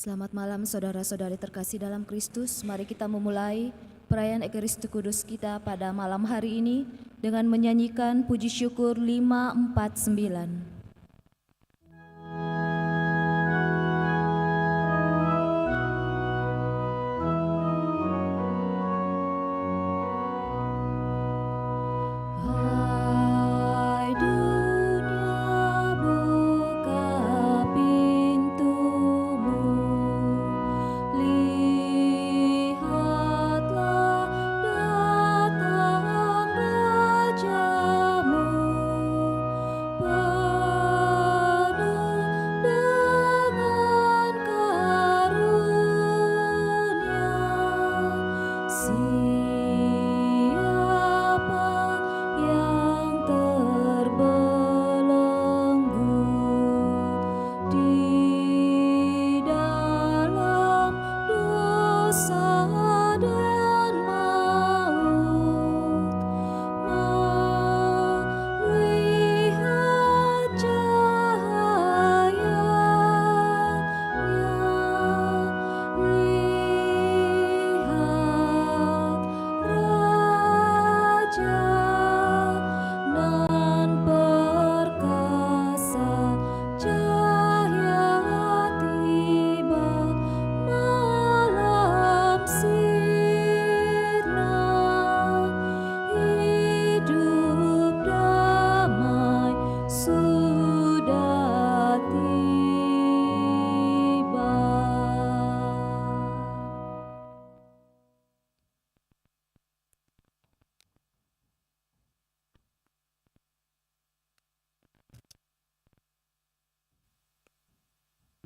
Selamat malam saudara-saudari terkasih dalam Kristus. Mari kita memulai perayaan Ekaristi Kudus kita pada malam hari ini dengan menyanyikan puji syukur 549.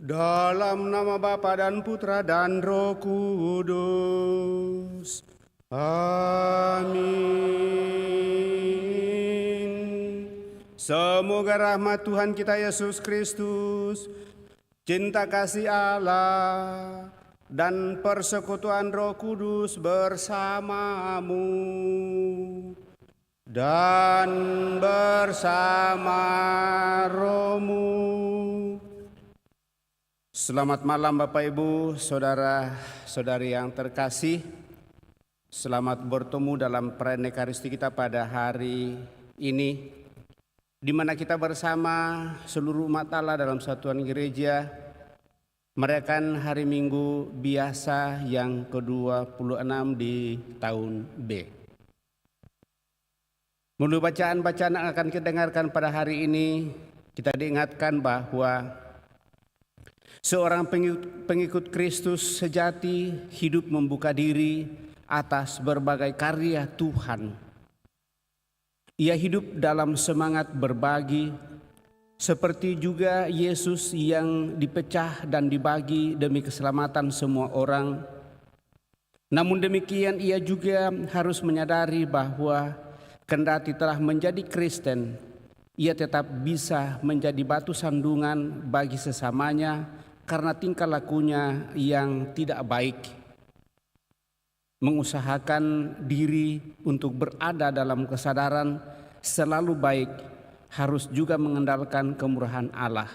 Dalam nama Bapa dan Putra dan Roh Kudus. Amin. Semoga rahmat Tuhan kita Yesus Kristus, cinta kasih Allah, dan persekutuan Roh Kudus bersamamu dan bersama rohmu. Selamat malam Bapak Ibu, saudara-saudari yang terkasih. Selamat bertemu dalam perayaan Ekaristi kita pada hari ini, di mana kita bersama seluruh umat Allah dalam satuan gereja merayakan hari Minggu biasa yang ke-26 di tahun B. Melalui bacaan-bacaan yang akan kita dengarkan pada hari ini, kita diingatkan bahwa seorang pengikut Kristus sejati hidup membuka diri atas berbagai karya Tuhan. Ia hidup dalam semangat berbagi, seperti juga Yesus yang dipecah dan dibagi demi keselamatan semua orang. Namun demikian ia juga harus menyadari bahwa kendati telah menjadi Kristen, ia tetap bisa menjadi batu sandungan bagi sesamanya karena tingkah lakunya yang tidak baik. Mengusahakan diri untuk berada dalam kesadaran selalu baik harus juga mengandalkan kemurahan Allah.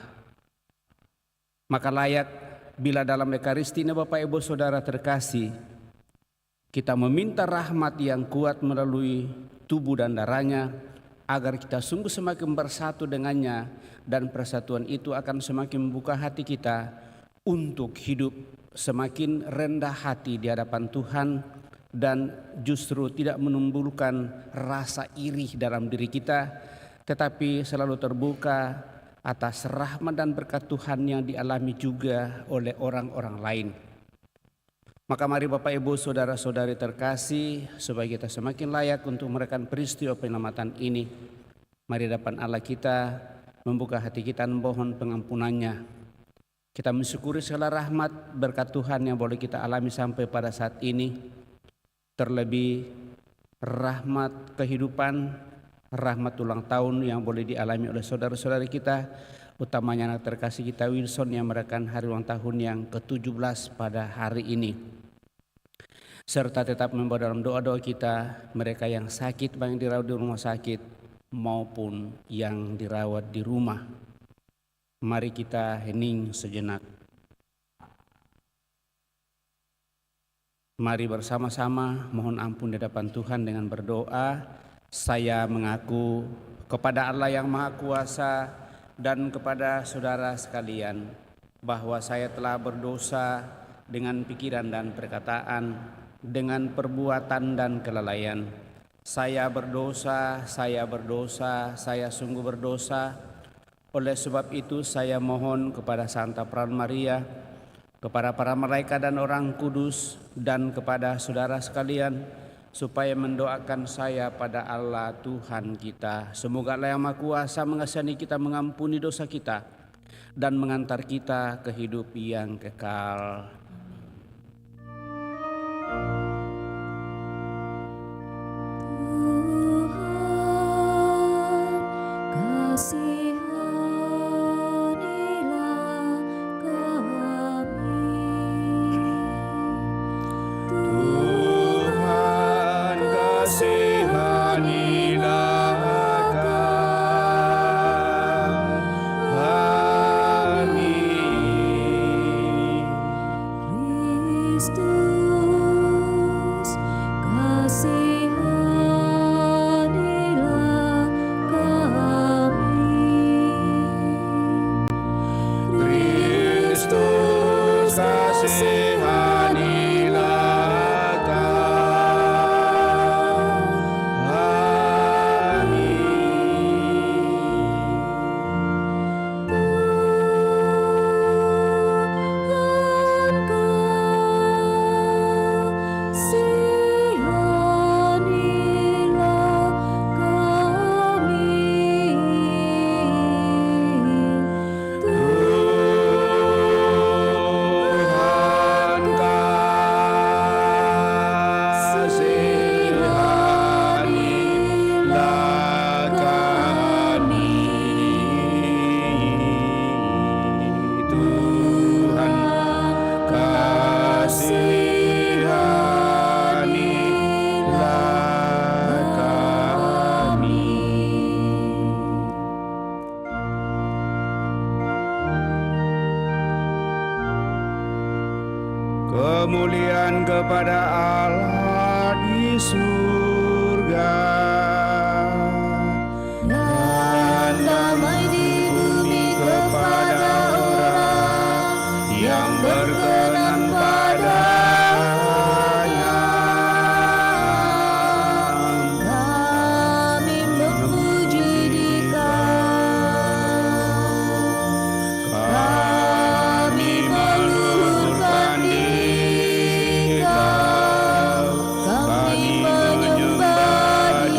Maka layak bila dalam Ekaristi ini Bapak Ibu Saudara terkasih, kita meminta rahmat yang kuat melalui tubuh dan darahnya, agar kita sungguh semakin bersatu dengannya, dan persatuan itu akan semakin membuka hati kita untuk hidup semakin rendah hati di hadapan Tuhan, dan justru tidak menimbulkan rasa iri dalam diri kita, tetapi selalu terbuka atas rahmat dan berkat Tuhan yang dialami juga oleh orang-orang lain. Maka mari Bapak Ibu saudara-saudari terkasih, supaya kita semakin layak untuk merayakan peristiwa penyelamatan ini, mari hadapan Allah kita membuka hati kita memohon pengampunannya. Kita mensyukuri segala rahmat berkat Tuhan yang boleh kita alami sampai pada saat ini. Terlebih rahmat kehidupan, rahmat ulang tahun yang boleh dialami oleh saudara-saudari kita, utamanya anak terkasih kita Wilson yang merayakan hari ulang tahun yang ke-17 pada hari ini. Serta tetap membawa dalam doa-doa kita mereka yang sakit, baik yang dirawat di rumah sakit maupun yang dirawat di rumah. Mari kita hening sejenak. Mari bersama-sama mohon ampun di hadapan Tuhan dengan berdoa. Saya mengaku kepada Allah yang Maha Kuasa dan kepada saudara sekalian bahwa saya telah berdosa dengan pikiran dan perkataan, dengan perbuatan dan kelalaian. Saya berdosa, saya sungguh berdosa. Oleh sebab itu saya mohon kepada Santa Peran Maria, kepada para malaikat dan orang kudus, dan kepada saudara sekalian, supaya mendoakan saya pada Allah Tuhan kita. Semoga Allah yang Maha Kuasa mengasihani kita, mengampuni dosa kita, dan mengantar kita ke hidup yang kekal. Kemuliaan kepada Allah di surga dan damai di bumi kepada orang yang berkenan padanya. Kami memuji Dikau, Kami meluhurkan Dikau, kami menyembah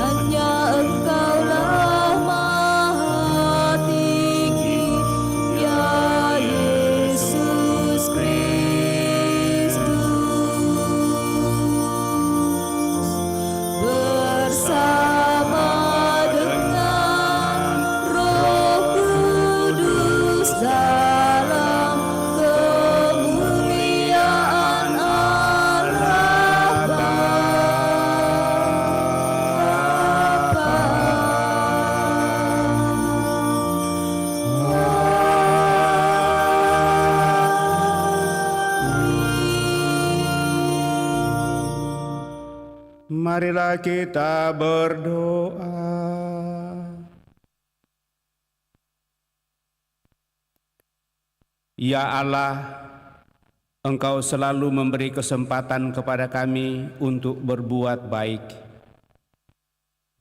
hanya Engkaulah Maha Tinggi, ya Yesus Kristus. Bersama dengan Roh Kudus dalam kemuliaan Allah Marilah kita berdoa. Ya Allah, Engkau selalu memberi kesempatan kepada kami untuk berbuat baik.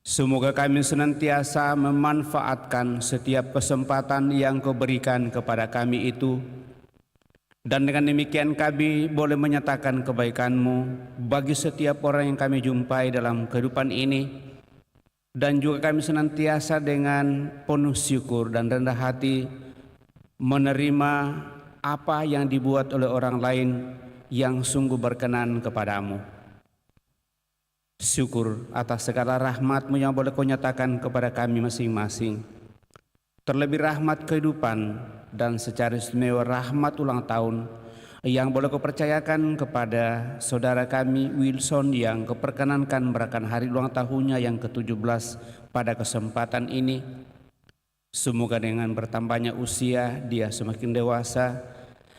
Semoga kami senantiasa memanfaatkan setiap kesempatan yang Kau berikan kepada kami itu, dan dengan demikian kami boleh menyatakan kebaikan-Mu bagi setiap orang yang kami jumpai dalam kehidupan ini, dan juga kami senantiasa dengan penuh syukur dan rendah hati menerima apa yang dibuat oleh orang lain yang sungguh berkenan kepadamu. Syukur atas segala rahmat-Mu yang boleh Kau nyatakan kepada kami masing-masing. Terlebih rahmat kehidupan dan secara istimewa rahmat ulang tahun yang boleh Kau percayakan kepada saudara kami Wilson yang Kau perkenankan merayakan hari ulang tahunnya yang ke-17 pada kesempatan ini. Semoga dengan bertambahnya usia dia semakin dewasa,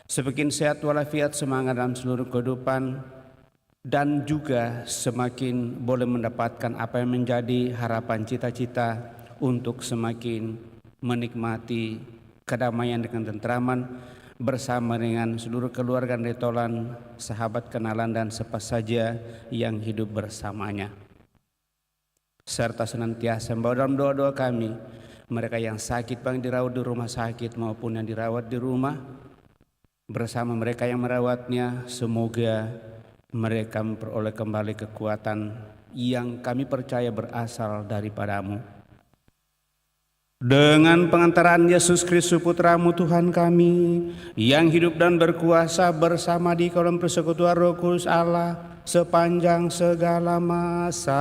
semakin sehat walafiat, semangat dalam seluruh kehidupan, dan juga semakin boleh mendapatkan apa yang menjadi harapan cita-cita untuk semakin menikmati kedamaian dengan tentraman bersama dengan seluruh keluarga Netolan, sahabat kenalan dan siapa saja yang hidup bersamanya. Serta senantiasa membawa dalam doa-doa kami mereka yang sakit baik dirawat di rumah sakit maupun yang dirawat di rumah, bersama mereka yang merawatnya, semoga mereka memperoleh kembali kekuatan yang kami percaya berasal daripada-Mu. Dengan pengantaran Yesus Kristus Putra-Mu Tuhan kami, yang hidup dan berkuasa bersama di kolam persekutuan Roh Kudus Allah sepanjang segala masa.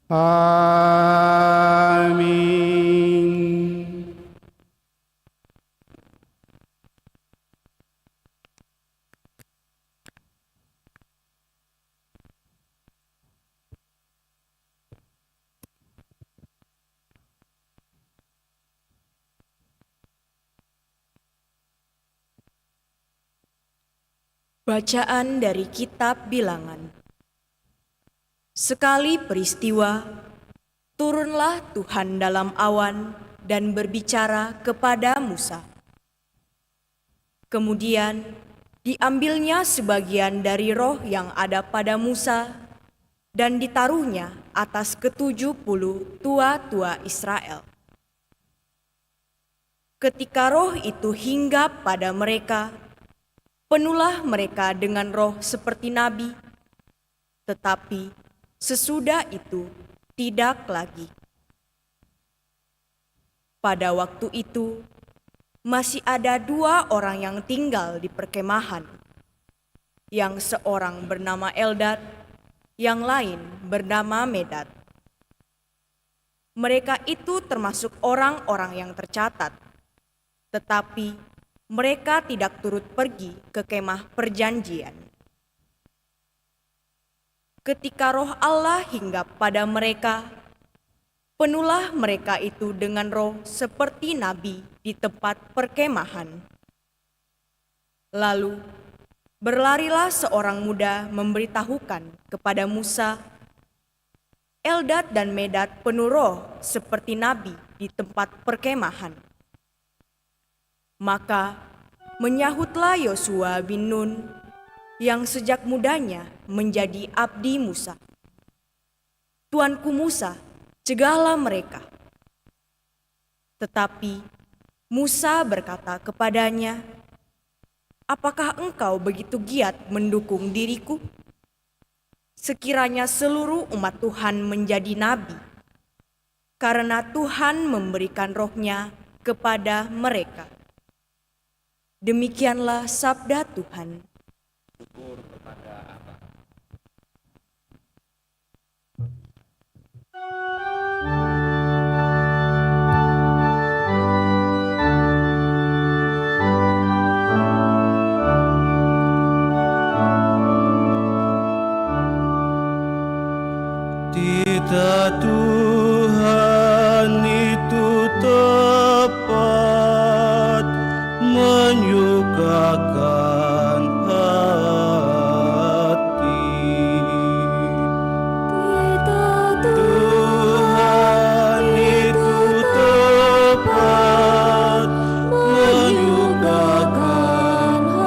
Amin. Bacaan dari Kitab Bilangan. Sekali peristiwa, turunlah Tuhan dalam awan dan berbicara kepada Musa. Kemudian diambilnya sebagian dari roh yang ada pada Musa dan ditaruhnya atas ke-70 tua-tua Israel. Ketika roh itu hinggap pada mereka, penuhlah mereka dengan roh seperti nabi, tetapi sesudah itu tidak lagi. Pada waktu itu, masih ada 2 orang yang tinggal di perkemahan, yang seorang bernama Eldad, yang lain bernama Medad. Mereka itu termasuk orang-orang yang tercatat, tetapi mereka tidak turut pergi ke kemah perjanjian. Ketika roh Allah hinggap pada mereka, penuhlah mereka itu dengan roh seperti nabi di tempat perkemahan. Lalu berlarilah seorang muda memberitahukan kepada Musa, Eldad dan Medad penuh roh seperti nabi di tempat perkemahan. Maka menyahutlah Yosua bin Nun yang sejak mudanya menjadi abdi Musa. Tuanku Musa, cegahlah mereka. Tetapi Musa berkata kepadanya, apakah engkau begitu giat mendukung diriku? sekiranya seluruh umat Tuhan menjadi nabi, karena Tuhan memberikan roh-Nya kepada mereka. Demikianlah sabda Tuhan. Titah Tuhan itu tepat, menyukakan hati. Tuhan itu tepat, menyukakan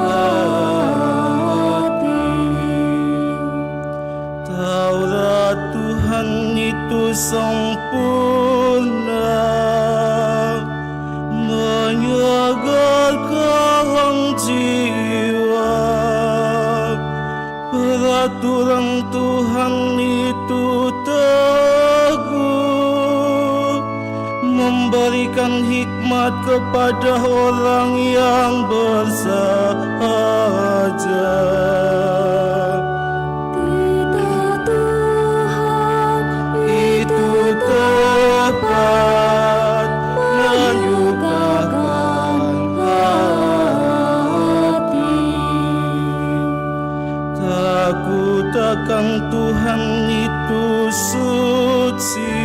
hati. Taurat Tuhan itu sempurna, menyegarkan jiwa. Peraturan Tuhan itu teguh, memberikan hikmat kepada orang yang bersahaja. Itu tepat, menyukakan hati. Takut akan Tuhan itu suci,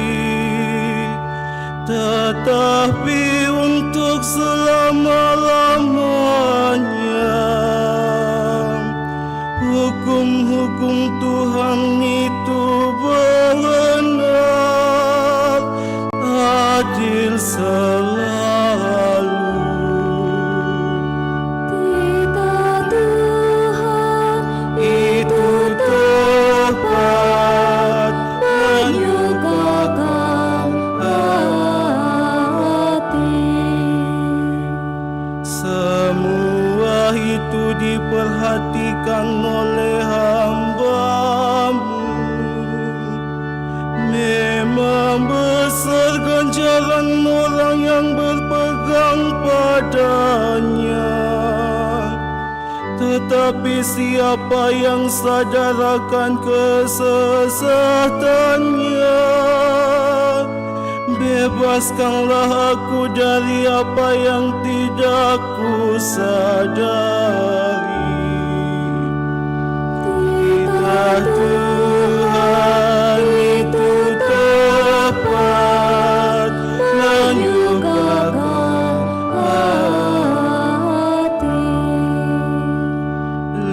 tetapi untuk selama-lamanya. Hukum-hukum Tuhan itu benar, adil selalu. Titah Tuhan itu tepat, menyukakan hati. Semua itu diperhatikan oleh hamba-Mu. Memang besar ganjaran orang yang berpegang padanya, tetapi siapa yang sadar akan kesesatannya, bebaskanlah aku dari apa yang tidak kusadari. Titah Tuhan itu tepat, menyukakan hati.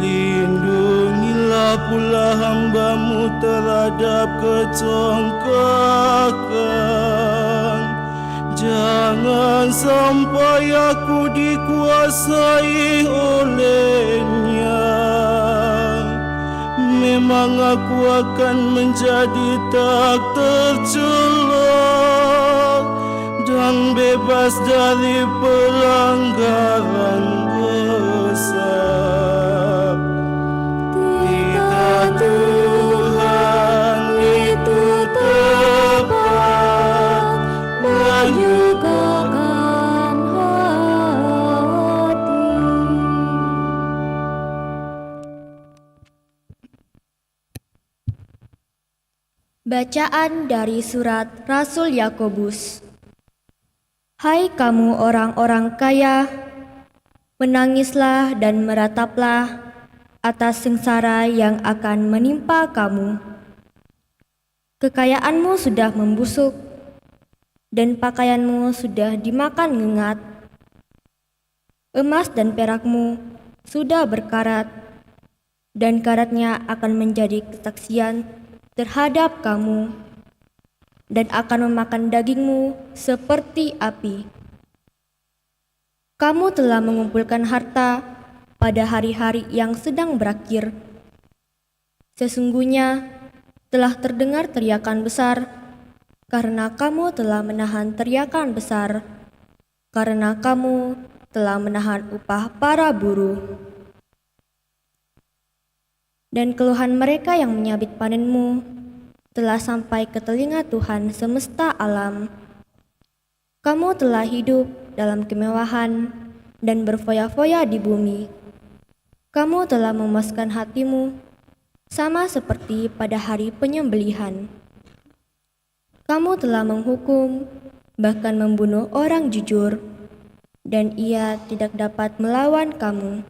Lindungilah pula hamba-Mu terhadap kecongkakan. Jangan sampai aku dikuasai olehnya. Memang aku akan menjadi tak tercela dan bebas dari pelanggaran besar. Titah Tuhan itu tepat, menyukakan hati. Bacaan dari surat Rasul Yakobus. Hai kamu orang-orang kaya, menangislah dan merataplah atas sengsara yang akan menimpa kamu. Kekayaanmu sudah membusuk, dan pakaianmu sudah dimakan ngengat. Emas dan perakmu sudah berkarat, dan karatnya akan menjadi kesaksian terhadap kamu, dan akan memakan dagingmu seperti api. Kamu telah mengumpulkan harta pada hari-hari yang sedang berakhir. Sesungguhnya telah terdengar teriakan besar, karena kamu telah menahan teriakan besar, karena kamu telah menahan upah para buruh. dan keluhan mereka yang menyabit panenmu telah sampai ke telinga Tuhan semesta alam. Kamu telah hidup dalam kemewahan dan berfoya-foya di bumi. Kamu telah memuaskan hatimu sama seperti pada hari penyembelihan. Kamu telah menghukum, bahkan membunuh orang jujur, dan ia tidak dapat melawan kamu.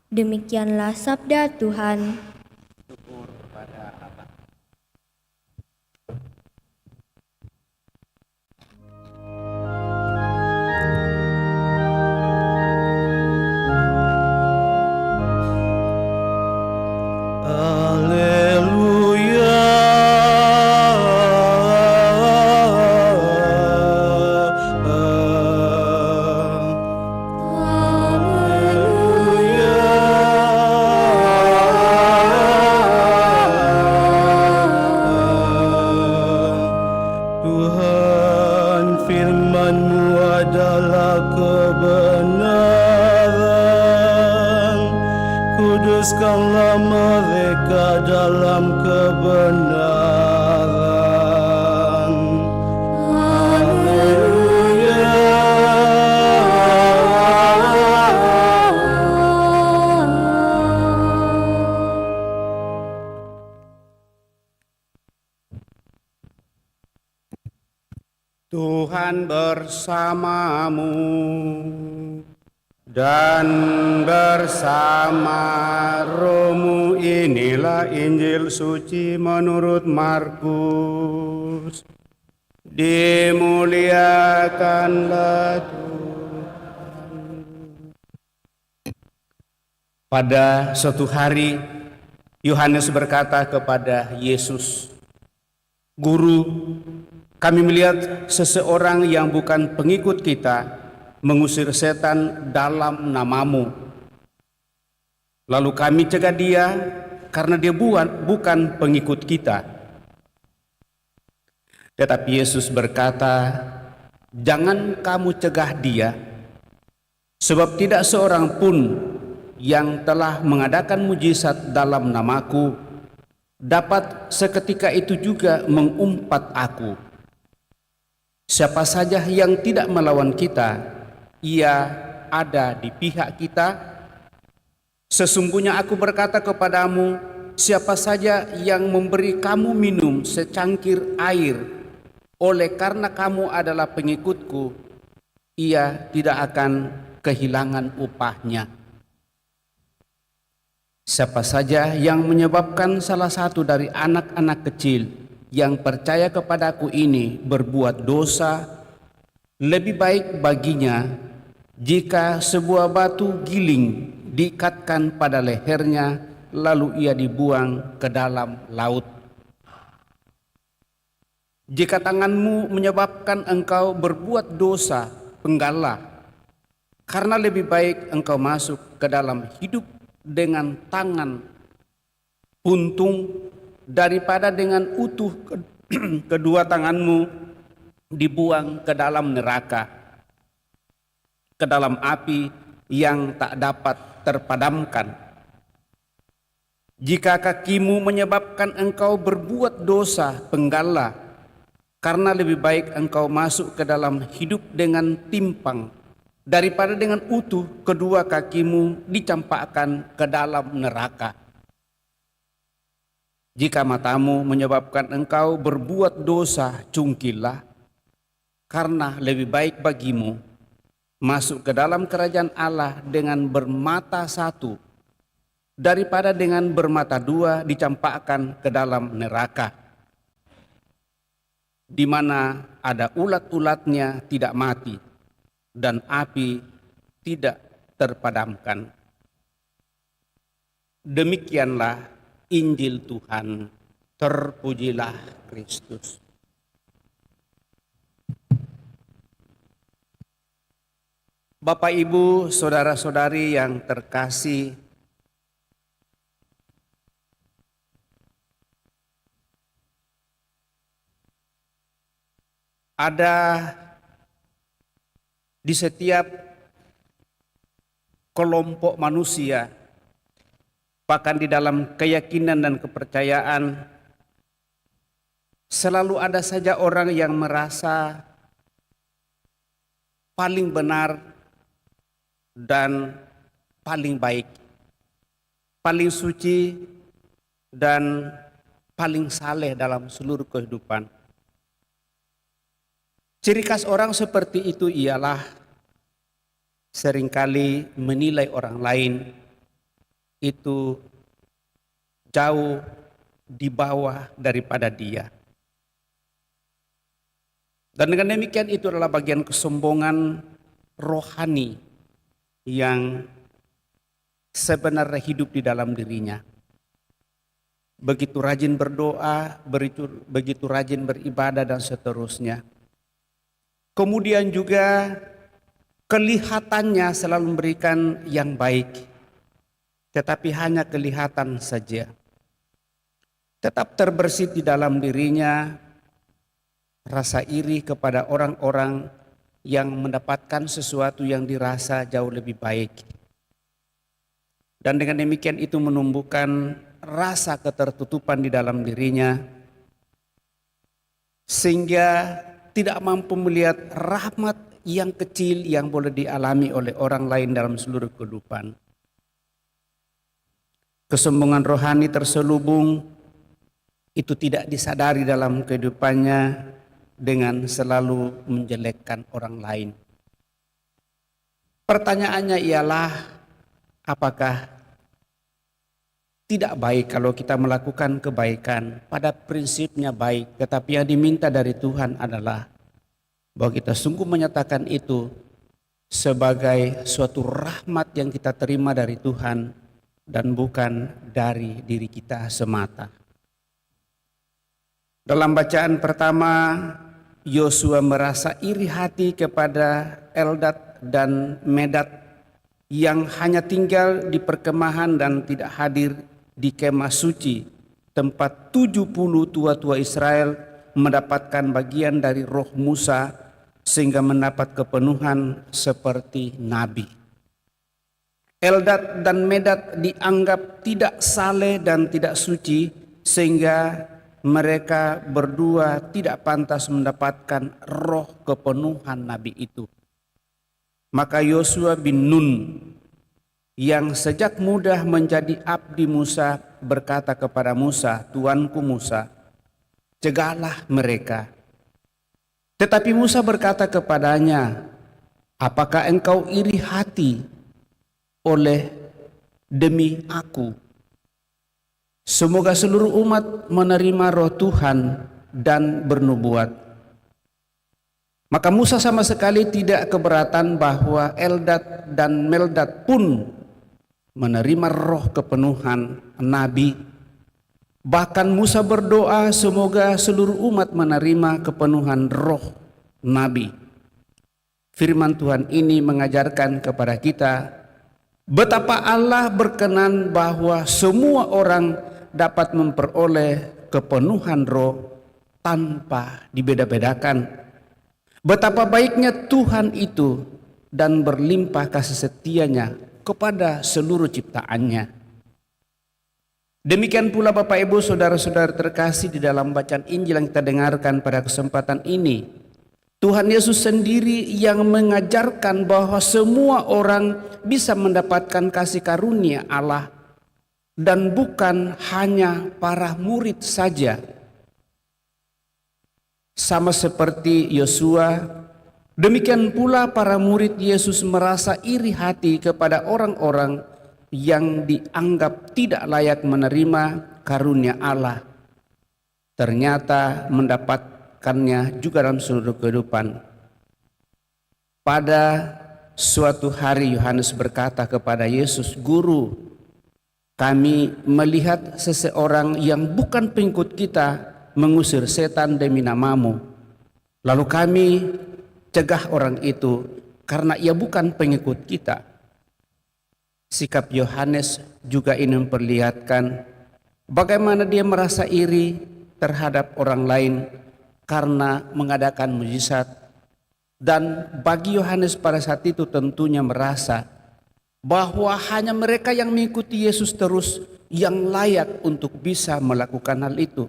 Demikianlah sabda Tuhan. Haleluya. Tuhan, firman-Mu adalah kebenaran. Kuduskanlah mereka dalam kebenaran. Haleluya. Tuhan bersamamu dan bersama rohmu. Inilah Injil suci menurut Markus. Dimuliakanlah Tuhan. Pada suatu hari Yohanes berkata kepada Yesus, "Guru, kami melihat seseorang yang bukan pengikut kita mengusir setan dalam namamu. Lalu kami cegah dia karena dia bukan pengikut kita." Tetapi Yesus berkata, "Jangan kamu cegah dia, sebab tidak seorang pun yang telah mengadakan mujizat dalam namaku dapat seketika itu juga mengumpat aku. Siapa saja yang tidak melawan kita, ia ada di pihak kita. Sesungguhnya aku berkata kepadamu, siapa saja yang memberi kamu minum secangkir air oleh karena kamu adalah pengikutku, ia tidak akan kehilangan upahnya. Siapa saja yang menyebabkan salah satu dari anak-anak kecil yang percaya kepadaku ini berbuat dosa, lebih baik baginya jika sebuah batu giling diikatkan pada lehernya lalu ia dibuang ke dalam laut. Jika tanganmu menyebabkan engkau berbuat dosa, penggallah, karena lebih baik engkau masuk ke dalam hidup dengan tangan puntung daripada dengan utuh kedua tanganmu dibuang ke dalam neraka, ke dalam api yang tak dapat terpadamkan. Jika kakimu menyebabkan engkau berbuat dosa, penggallah, karena lebih baik engkau masuk ke dalam hidup dengan timpang daripada dengan utuh kedua kakimu dicampakkan ke dalam neraka. Jika matamu menyebabkan engkau berbuat dosa, cungkillah, karena lebih baik bagimu masuk ke dalam kerajaan Allah dengan bermata satu daripada dengan bermata dua dicampakkan ke dalam neraka, di mana ada ulat-ulatnya tidak mati dan api tidak terpadamkan. Demikianlah Injil Tuhan. Terpujilah Kristus. Bapak, Ibu, saudara-saudari yang terkasih, ada di setiap kelompok manusia bahkan di dalam keyakinan dan kepercayaan selalu ada saja orang yang merasa paling benar dan paling baik, paling suci dan paling saleh dalam seluruh kehidupan. Ciri khas orang seperti itu ialah seringkali menilai orang lain itu jauh di bawah daripada dia. Dan dengan demikian itu adalah bagian kesombongan rohani yang sebenarnya hidup di dalam dirinya. Begitu rajin berdoa, begitu rajin beribadah dan seterusnya. Kemudian juga kelihatannya selalu memberikan yang baik, tetapi hanya kelihatan saja. Tetap terbersit di dalam dirinya rasa iri kepada orang-orang yang mendapatkan sesuatu yang dirasa jauh lebih baik. Dan dengan demikian itu menumbuhkan rasa ketertutupan di dalam dirinya, sehingga tidak mampu melihat rahmat yang kecil yang boleh dialami oleh orang lain dalam seluruh kehidupan. Kesombongan rohani terselubung itu tidak disadari dalam kehidupannya dengan selalu menjelekkan orang lain. Pertanyaannya ialah, apakah tidak baik kalau kita melakukan kebaikan? Pada prinsipnya baik, tetapi yang diminta dari Tuhan adalah bahwa kita sungguh menyatakan itu sebagai suatu rahmat yang kita terima dari Tuhan dan bukan dari diri kita semata. Dalam bacaan pertama, Yosua merasa iri hati kepada Eldad dan Medad yang hanya tinggal di perkemahan dan tidak hadir di kemah suci, tempat 70 tua-tua Israel mendapatkan bagian dari roh Musa sehingga mendapat kepenuhan seperti nabi. Eldad dan Medad dianggap tidak saleh dan tidak suci sehingga mereka berdua tidak pantas mendapatkan roh kepenuhan nabi itu. Maka Yosua bin Nun yang sejak muda menjadi abdi Musa berkata kepada Musa, "Tuanku Musa, cegahlah mereka." Tetapi Musa berkata kepadanya, "Apakah engkau iri hati oleh demi aku? Semoga seluruh umat menerima roh Tuhan dan bernubuat." Maka Musa sama sekali tidak keberatan bahwa Eldad dan Meldad pun menerima roh kepenuhan nabi. Bahkan Musa berdoa semoga seluruh umat menerima kepenuhan roh nabi. Firman Tuhan ini mengajarkan kepada kita betapa Allah berkenan bahwa semua orang dapat memperoleh kepenuhan roh tanpa dibeda-bedakan. Betapa baiknya Tuhan itu dan berlimpah kasih setianya kepada seluruh ciptaannya. Demikian pula Bapak Ibu Saudara-saudara terkasih di dalam bacaan Injil yang kita dengarkan pada kesempatan ini. Tuhan Yesus sendiri yang mengajarkan bahwa semua orang bisa mendapatkan kasih karunia Allah dan bukan hanya para murid saja. Sama seperti Yosua, demikian pula para murid Yesus merasa iri hati kepada orang-orang yang dianggap tidak layak menerima karunia Allah. Ternyata mendapatkannya juga dalam seluruh kehidupan. Pada suatu hari Yohanes berkata kepada Yesus, "Guru, kami melihat seseorang yang bukan pengikut kita mengusir setan demi namamu. Lalu kami cegah orang itu karena ia bukan pengikut kita." Sikap Yohanes juga ini memperlihatkan bagaimana dia merasa iri terhadap orang lain karena mengadakan mujizat. Dan bagi Yohanes pada saat itu tentunya merasa bahwa hanya mereka yang mengikuti Yesus terus yang layak untuk bisa melakukan hal itu.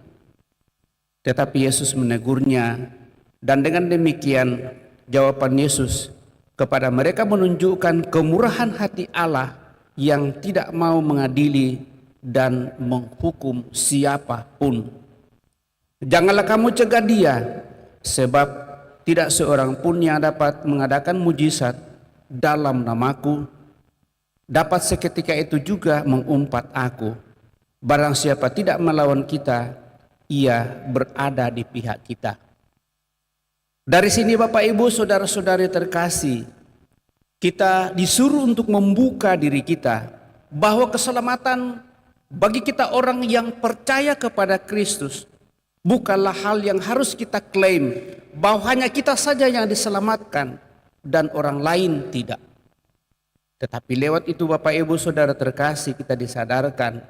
Tetapi Yesus menegurnya, dan dengan demikian jawaban Yesus kepada mereka menunjukkan kemurahan hati Allah yang tidak mau mengadili dan menghukum siapapun. Janganlah kamu cegah dia, sebab tidak seorang pun yang dapat mengadakan mujizat dalam namaku dapat seketika itu juga mengumpat aku. Barang siapa tidak melawan kita, ia berada di pihak kita. Dari sini Bapak Ibu saudara-saudari terkasih, kita disuruh untuk membuka diri kita bahwa keselamatan bagi kita orang yang percaya kepada Kristus bukanlah hal yang harus kita klaim bahwa hanya kita saja yang diselamatkan dan orang lain tidak. Tetapi lewat itu Bapak Ibu saudara terkasih, kita disadarkan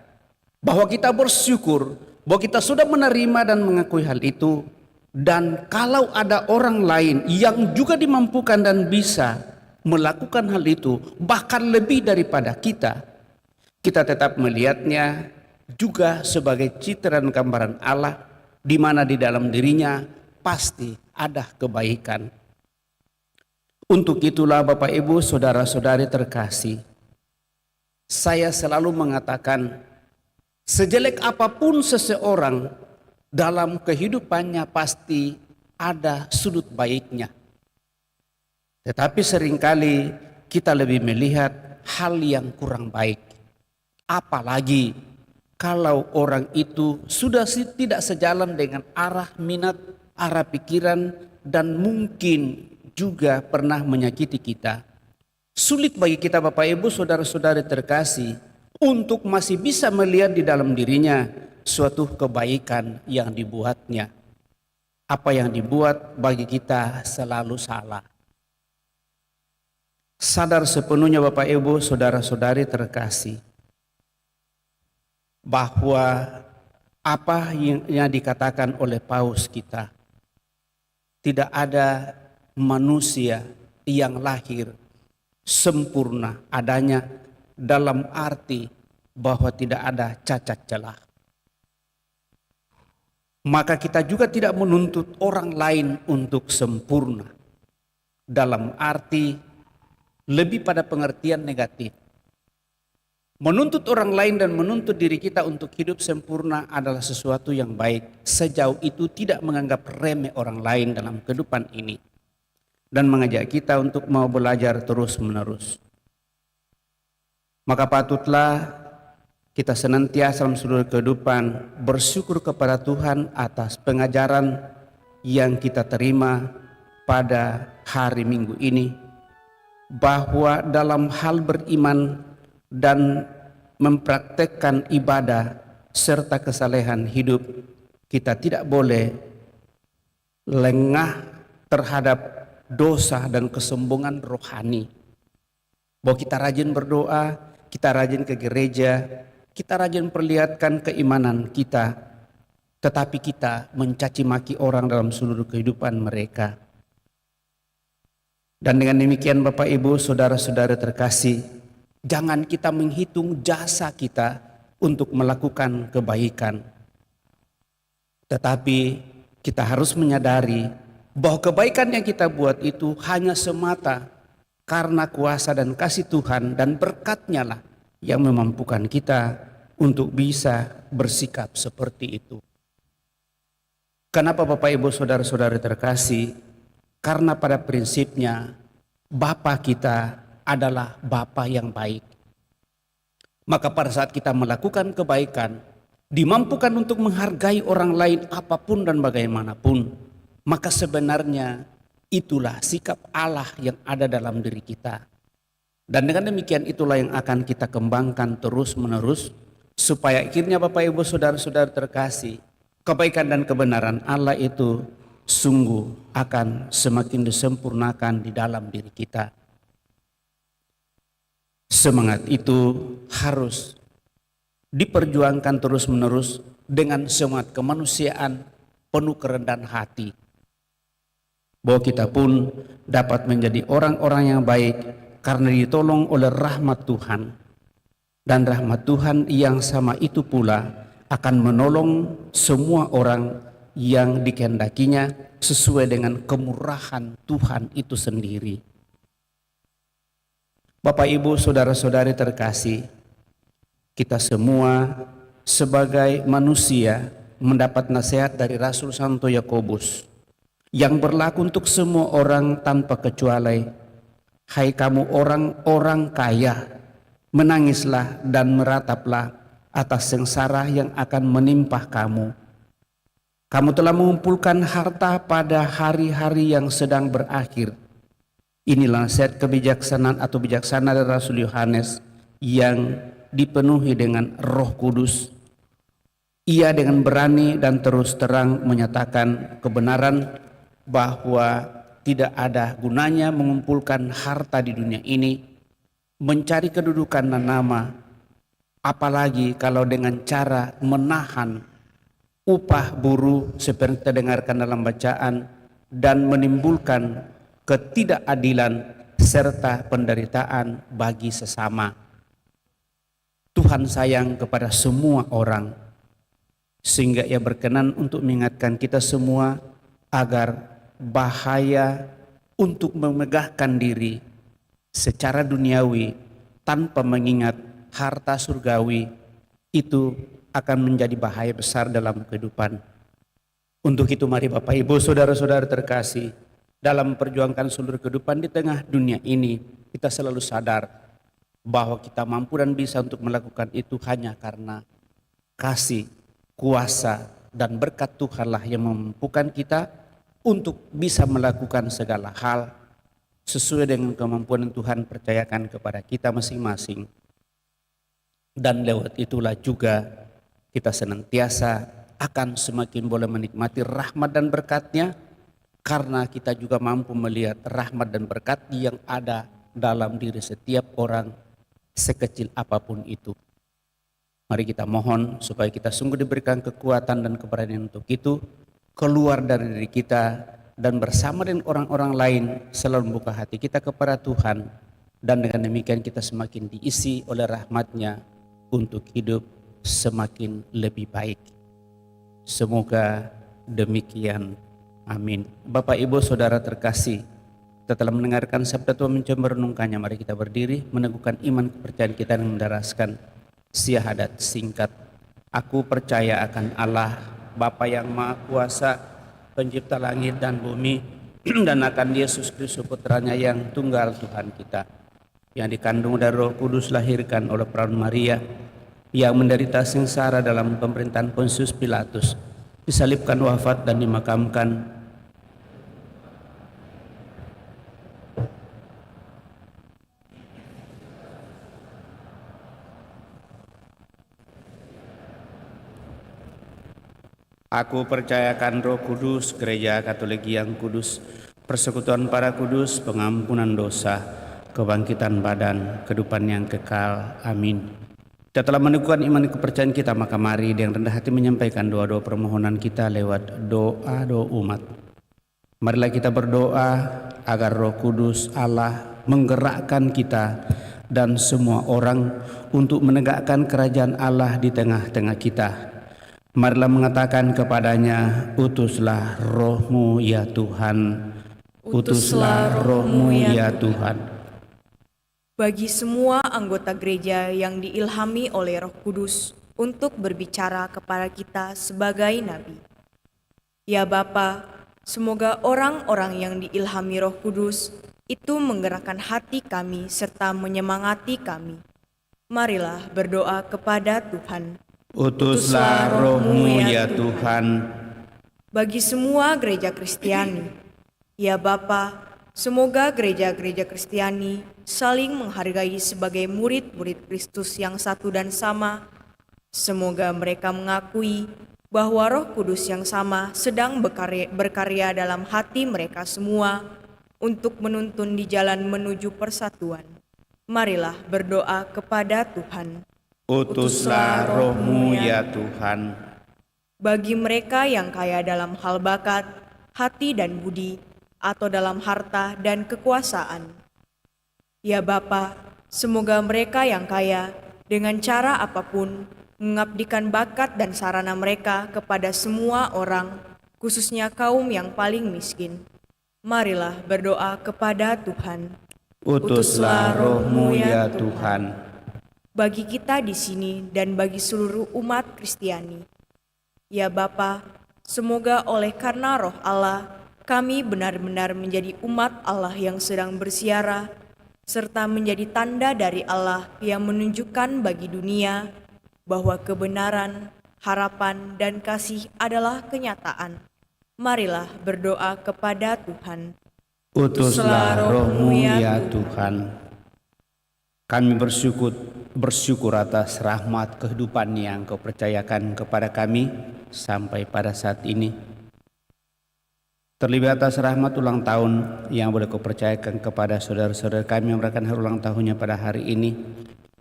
bahwa kita bersyukur bahwa kita sudah menerima dan mengakui hal itu. Dan kalau ada orang lain yang juga dimampukan dan bisa melakukan hal itu, bahkan lebih daripada kita, kita tetap melihatnya juga sebagai citra dan gambaran Allah, di mana di dalam dirinya pasti ada kebaikan. Untuk itulah Bapak Ibu saudara-saudari terkasih, saya selalu mengatakan, sejelek apapun seseorang dalam kehidupannya pasti ada sudut baiknya. Tetapi seringkali kita lebih melihat hal yang kurang baik. Apalagi kalau orang itu sudah tidak sejalan dengan arah minat, arah pikiran, dan mungkin juga pernah menyakiti kita. Sulit bagi kita Bapak Ibu saudara-saudari terkasih untuk masih bisa melihat di dalam dirinya suatu kebaikan yang dibuatnya. Apa yang dibuat bagi kita selalu salah. Sadar sepenuhnya Bapak Ibu saudara-saudari terkasih bahwa apa yang dikatakan oleh paus kita, tidak ada manusia yang lahir sempurna adanya dalam arti bahwa tidak ada cacat celah. Maka kita juga tidak menuntut orang lain untuk sempurna dalam arti lebih pada pengertian negatif. Menuntut orang lain dan menuntut diri kita untuk hidup sempurna adalah sesuatu yang baik, sejauh itu tidak menganggap remeh orang lain dalam kehidupan ini dan mengajak kita untuk mau belajar terus-menerus. Maka patutlah kita senantiasa dalam seluruh kehidupan bersyukur kepada Tuhan atas pengajaran yang kita terima pada hari Minggu ini, bahwa dalam hal beriman dan mempraktekkan ibadah serta kesalehan hidup, kita tidak boleh lengah terhadap dosa dan kesombongan rohani. Bahwa kita rajin berdoa, kita rajin ke gereja, kita rajin perlihatkan keimanan kita, tetapi kita mencaci maki orang dalam seluruh kehidupan mereka. Dan dengan demikian Bapak Ibu saudara-saudara terkasih, jangan kita menghitung jasa kita untuk melakukan kebaikan. Tetapi kita harus menyadari bahwa kebaikan yang kita buat itu hanya semata karena kuasa dan kasih Tuhan dan berkat-Nya lah yang memampukan kita untuk bisa bersikap seperti itu. Kenapa Bapak Ibu saudara-saudari terkasih? Karena pada prinsipnya Bapa kita adalah Bapa yang baik. Maka pada saat kita melakukan kebaikan, dimampukan untuk menghargai orang lain apapun dan bagaimanapun, maka sebenarnya itulah sikap Allah yang ada dalam diri kita. Dan dengan demikian itulah yang akan kita kembangkan terus-menerus, supaya akhirnya Bapak Ibu saudara-saudara terkasih, kebaikan dan kebenaran Allah itu sungguh akan semakin disempurnakan di dalam diri kita. Semangat itu harus diperjuangkan terus-menerus dengan semangat kemanusiaan penuh kerendahan hati. Bahwa kita pun dapat menjadi orang-orang yang baik karena ditolong oleh rahmat Tuhan. Dan rahmat Tuhan yang sama itu pula akan menolong semua orang yang dikehendakinya sesuai dengan kemurahan Tuhan itu sendiri. Bapak, Ibu, saudara-saudari terkasih, kita semua sebagai manusia mendapat nasihat dari Rasul Santo Yakobus yang berlaku untuk semua orang tanpa kecuali. Hai kamu orang-orang kaya, menangislah dan merataplah atas sengsara yang akan menimpa kamu. Kamu telah mengumpulkan harta pada hari-hari yang sedang berakhir. Inilah nasihat kebijaksanaan atau bijaksana dari Rasul Yohanes yang dipenuhi dengan Roh Kudus. Ia dengan berani dan terus terang menyatakan kebenaran bahwa tidak ada gunanya mengumpulkan harta di dunia ini, mencari kedudukan dan nama, apalagi kalau dengan cara menahan upah buruh seperti kita dengarkan dalam bacaan dan menimbulkan ketidakadilan serta penderitaan bagi sesama. Tuhan sayang kepada semua orang sehingga Ia berkenan untuk mengingatkan kita semua agar bahaya untuk memegahkan diri secara duniawi tanpa mengingat harta surgawi itu akan menjadi bahaya besar dalam kehidupan. Untuk itu mari Bapak Ibu saudara-saudara terkasih, dalam memperjuangkan seluruh kehidupan di tengah dunia ini, kita selalu sadar bahwa kita mampu dan bisa untuk melakukan itu hanya karena kasih, kuasa dan berkat Tuhanlah yang memampukan kita untuk bisa melakukan segala hal sesuai dengan kemampuan yang Tuhan percayakan kepada kita masing-masing. Dan lewat itulah juga kita senantiasa akan semakin boleh menikmati rahmat dan berkat-Nya, karena kita juga mampu melihat rahmat dan berkat yang ada dalam diri setiap orang sekecil apapun itu. Mari kita mohon supaya kita sungguh diberikan kekuatan dan keberanian untuk itu, keluar dari diri kita dan bersama dengan orang-orang lain selalu membuka hati kita kepada Tuhan, dan dengan demikian kita semakin diisi oleh rahmat-Nya untuk hidup semakin lebih baik. Semoga demikian. Amin. Bapak, Ibu, saudara terkasih, kita telah mendengarkan sabda Tuhan, mencoba merenungkannya. Mari kita berdiri meneguhkan iman kepercayaan kita dan mendaraskan syahadat singkat. Aku percaya akan Allah, Bapa yang Maha Kuasa, pencipta langit dan bumi, dan akan Yesus Kristus putranya yang tunggal Tuhan kita, yang dikandung dari Roh Kudus, lahirkan oleh perawan Maria, yang menderita sengsara dalam pemerintahan Pontius Pilatus, disalibkan, wafat dan dimakamkan. Aku percayakan Roh Kudus, Gereja Katolik yang kudus, persekutuan para kudus, pengampunan dosa, kebangkitan badan, kehidupan yang kekal. Amin. Kita telah meneguhkan iman kepercayaan kita, maka mari dengan rendah hati menyampaikan doa-doa permohonan kita lewat doa-doa umat. Marilah kita berdoa agar Roh Kudus Allah menggerakkan kita dan semua orang untuk menegakkan kerajaan Allah di tengah-tengah kita. Marilah mengatakan kepadanya, utuslah Roh-Mu ya Tuhan, utuslah Roh-Mu ya Tuhan. Bagi semua anggota gereja yang diilhami oleh Roh Kudus untuk berbicara kepada kita sebagai nabi. Ya Bapa, semoga orang-orang yang diilhami Roh Kudus itu menggerakkan hati kami serta menyemangati kami. Marilah berdoa kepada Tuhan. Utuslah Roh-Mu ya Tuhan. Bagi semua gereja Kristiani, ya Bapa, semoga gereja-gereja Kristiani saling menghargai sebagai murid-murid Kristus yang satu dan sama. Semoga mereka mengakui bahwa Roh Kudus yang sama sedang berkarya dalam hati mereka semua untuk menuntun di jalan menuju persatuan. Marilah berdoa kepada Tuhan. Utuslah Roh-Mu ya Tuhan. Bagi mereka yang kaya dalam hal bakat, hati dan budi, atau dalam harta dan kekuasaan, ya Bapa, semoga mereka yang kaya dengan cara apapun, mengabdikan bakat dan sarana mereka kepada semua orang, khususnya kaum yang paling miskin. Marilah berdoa kepada Tuhan. Utuslah roh-Mu ya Tuhan. Bagi kita di sini dan bagi seluruh umat Kristiani. Ya Bapa, semoga oleh karena roh Allah, kami benar-benar menjadi umat Allah yang sedang bersiara, serta menjadi tanda dari Allah yang menunjukkan bagi dunia bahwa kebenaran, harapan, dan kasih adalah kenyataan. Marilah berdoa kepada Tuhan. Utuslah roh-Mu ya Tuhan. Kami bersyukur atas rahmat kehidupan yang Kau percayakan kepada kami sampai pada saat ini. Terlebih atas rahmat ulang tahun yang boleh Kau percayakan kepada saudara-saudara kami yang merayakan hari ulang tahunnya pada hari ini.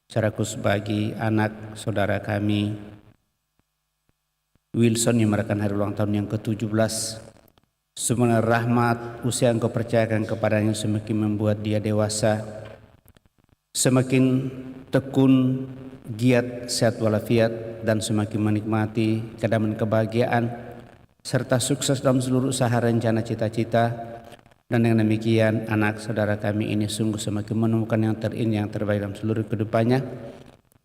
Secara khusus bagi anak saudara kami Wilson yang merayakan hari ulang tahun yang ke-17. Sebenarnya rahmat usia yang Kau percayakan kepadanya semakin membuat dia dewasa, semakin tekun, giat, sehat walafiat, dan semakin menikmati kedamaian kebahagiaan, serta sukses dalam seluruh usaha rencana cita-cita. Dan dengan demikian anak saudara kami ini sungguh semakin menemukan yang terindah, yang terbaik dalam seluruh kehidupannya,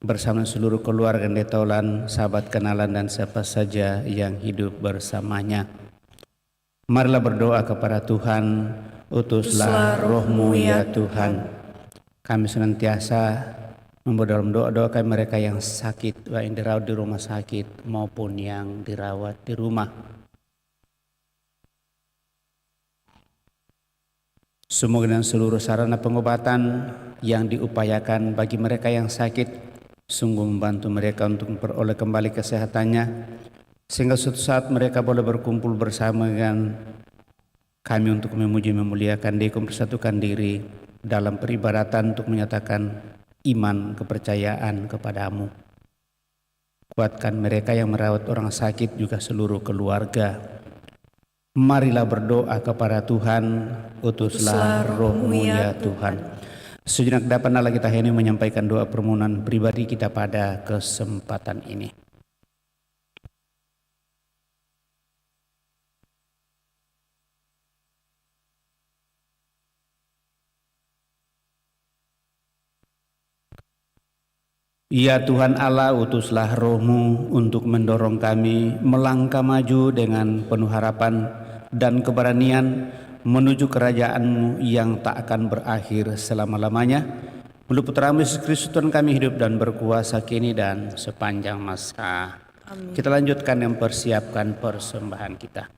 bersama seluruh keluarga detolan, sahabat kenalan, dan siapa saja yang hidup bersamanya. Marilah berdoa kepada Tuhan. Utuslah roh-Mu ya Tuhan. Kami senantiasa membawa dalam doa-doa kami mereka yang sakit, baik yang dirawat di rumah sakit maupun yang dirawat di rumah. Semoga dengan seluruh sarana pengobatan yang diupayakan bagi mereka yang sakit sungguh membantu mereka untuk memperoleh kembali kesehatannya, sehingga suatu saat mereka boleh berkumpul bersama dengan kami untuk memuji memuliakan Dia, mempersatukan diri dalam peribadatan untuk menyatakan iman kepercayaan kepadamu. Kuatkan mereka yang merawat orang sakit, juga seluruh keluarga. Marilah berdoa kepada Tuhan. Utuslah roh-Mu ya Tuhan. Sejenak dapat kita ini menyampaikan doa permohonan pribadi kita pada kesempatan ini. Ya Tuhan Allah, utuslah roh-Mu untuk mendorong kami melangkah maju dengan penuh harapan dan keberanian menuju kerajaan-Mu yang tak akan berakhir selama-lamanya. Melalui Putra-Mu Yesus Kristus Tuhan kami hidup dan berkuasa kini dan sepanjang masa. Amin. Kita lanjutkan yang persiapkan persembahan kita.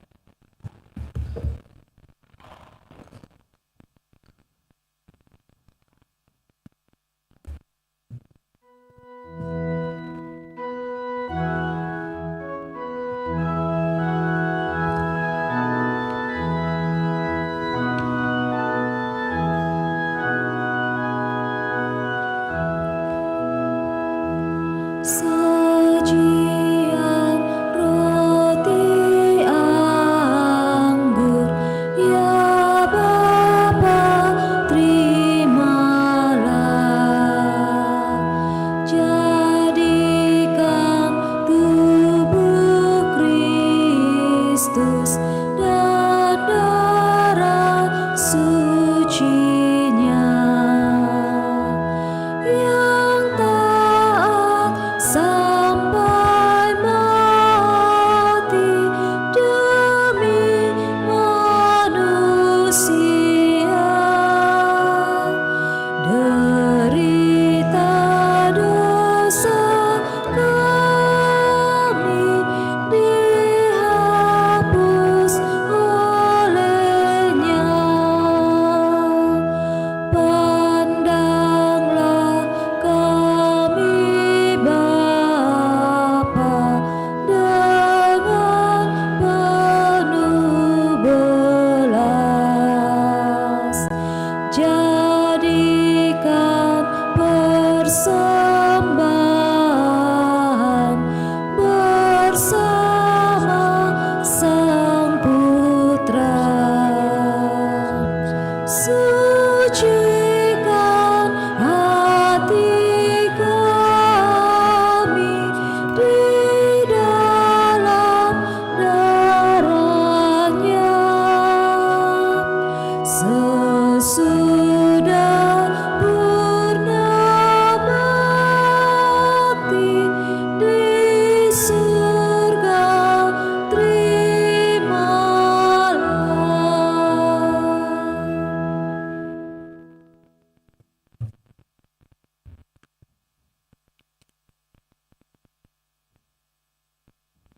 Sajian roti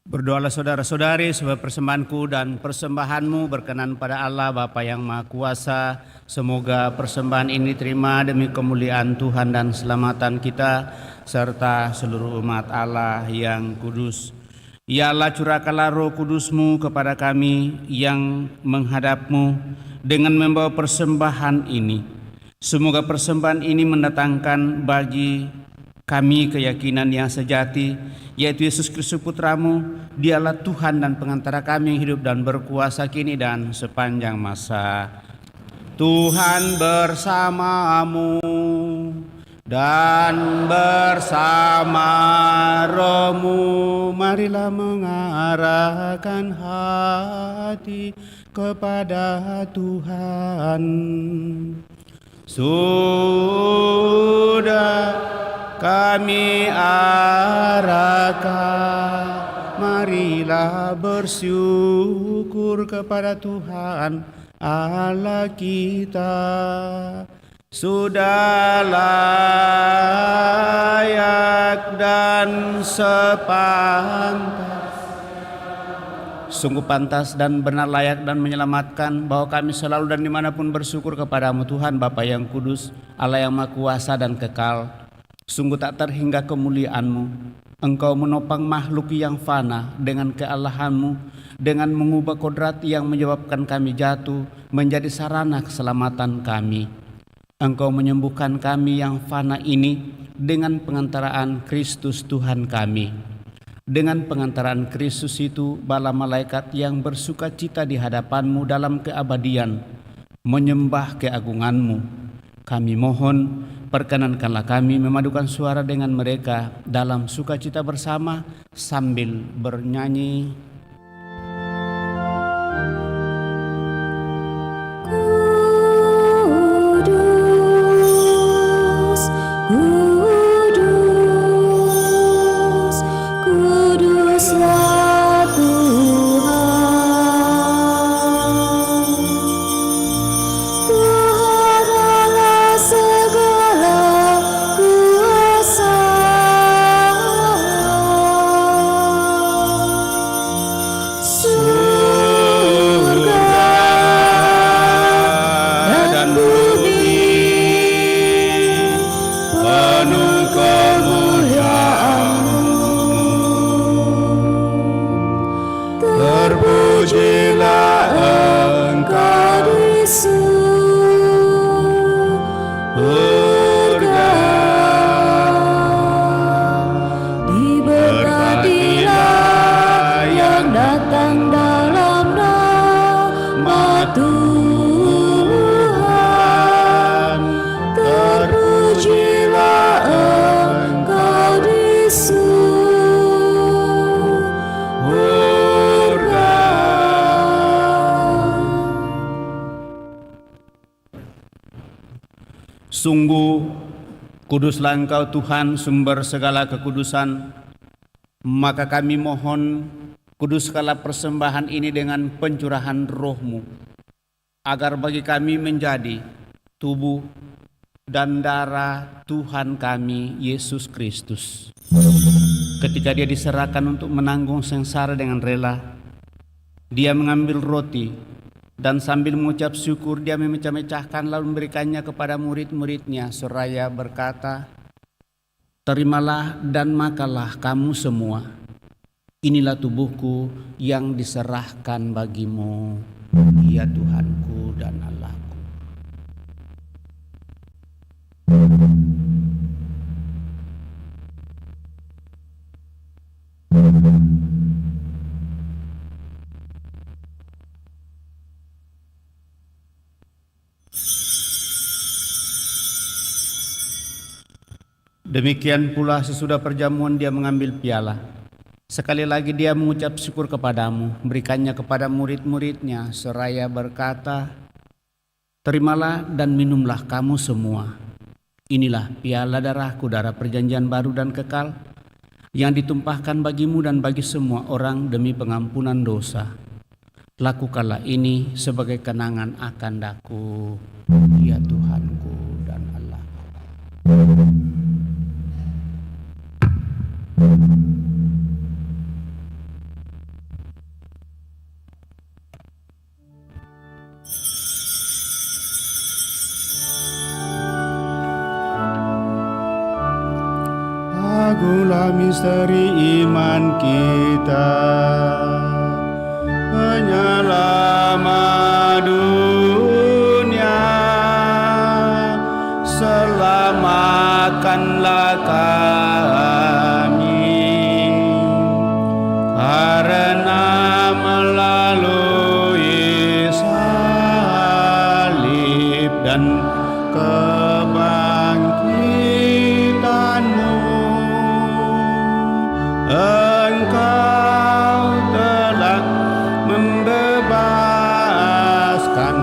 Berdoalah saudara-saudari supaya persembahanku dan persembahanmu berkenan pada Allah Bapa yang Maha Kuasa. Semoga persembahan ini diterima demi kemuliaan Tuhan dan keselamatan kita serta seluruh umat Allah yang kudus. Ya Allah, curahkanlah Roh Kudus-Mu kepada kami yang menghadap-Mu dengan membawa persembahan ini. Semoga persembahan ini mendatangkan bagi kami keyakinan yang sejati, yaitu Yesus Kristus Putra-Mu, Dialah Tuhan dan pengantara kami yang hidup dan berkuasa kini dan sepanjang masa. Tuhan bersamamu dan bersama rohmu, marilah mengarahkan hati kepada Tuhan. Sudah kami arahkan, marilah bersyukur kepada Tuhan Allah kita. Sudah layak dan sepantas, sungguh pantas dan benar layak dan menyelamatkan bahwa kami selalu dan dimanapun bersyukur kepadamu Tuhan Bapa yang kudus, Allah yang Maha Kuasa dan kekal. Sungguh tak terhingga kemuliaan-Mu. Engkau menopang makhluk yang fana dengan kealahan-Mu, dengan mengubah kodrat yang menyebabkan kami jatuh menjadi sarana keselamatan kami. Engkau menyembuhkan kami yang fana ini dengan pengantaraan Kristus Tuhan kami. Dengan pengantaraan Kristus itu, bala malaikat yang bersuka cita di hadapan-Mu dalam keabadian menyembah keagungan-Mu. Kami mohon, perkenankanlah kami memadukan suara dengan mereka dalam sukacita bersama sambil bernyanyi. Sungguh kuduslah Engkau Tuhan, sumber segala kekudusan. Maka kami mohon, kuduskanlah persembahan ini dengan pencurahan Roh-Mu, agar bagi kami menjadi tubuh dan darah Tuhan kami Yesus Kristus. Ketika Dia diserahkan untuk menanggung sengsara dengan rela, Dia mengambil roti dan sambil mengucap syukur Dia memecah-mecahkan lalu memberikannya kepada murid-muridnya seraya berkata, "Terimalah dan makanlah kamu semua. Inilah tubuhku yang diserahkan bagimu, ya Tuhanku dan Allahku." Demikian pula sesudah perjamuan Dia mengambil piala. Sekali lagi Dia mengucap syukur kepadamu, memberikannya kepada murid-muridnya seraya berkata, "Terimalah dan minumlah kamu semua. Inilah piala darahku, darah perjanjian baru dan kekal, yang ditumpahkan bagimu dan bagi semua orang demi pengampunan dosa. Lakukanlah ini sebagai kenangan akan daku, ya Tuhanku dan Allahku." Agunglah misteri iman kita, penyelamat dunia, selamatkanlah kami, karena melalui salib dan kebangkitanmu, Engkau telah membebaskan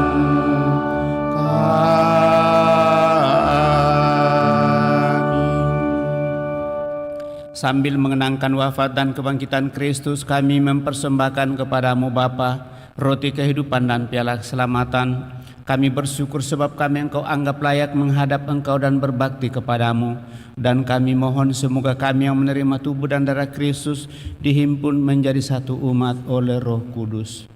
kami. Sambil mengenangkan wafat dan kebangkitan Kristus, kami mempersembahkan kepadamu Bapa roti kehidupan dan piala keselamatan. Kami bersyukur sebab kami Engkau anggap layak menghadap Engkau dan berbakti kepadamu. Dan kami mohon semoga kami yang menerima tubuh dan darah Kristus dihimpun menjadi satu umat oleh Roh Kudus.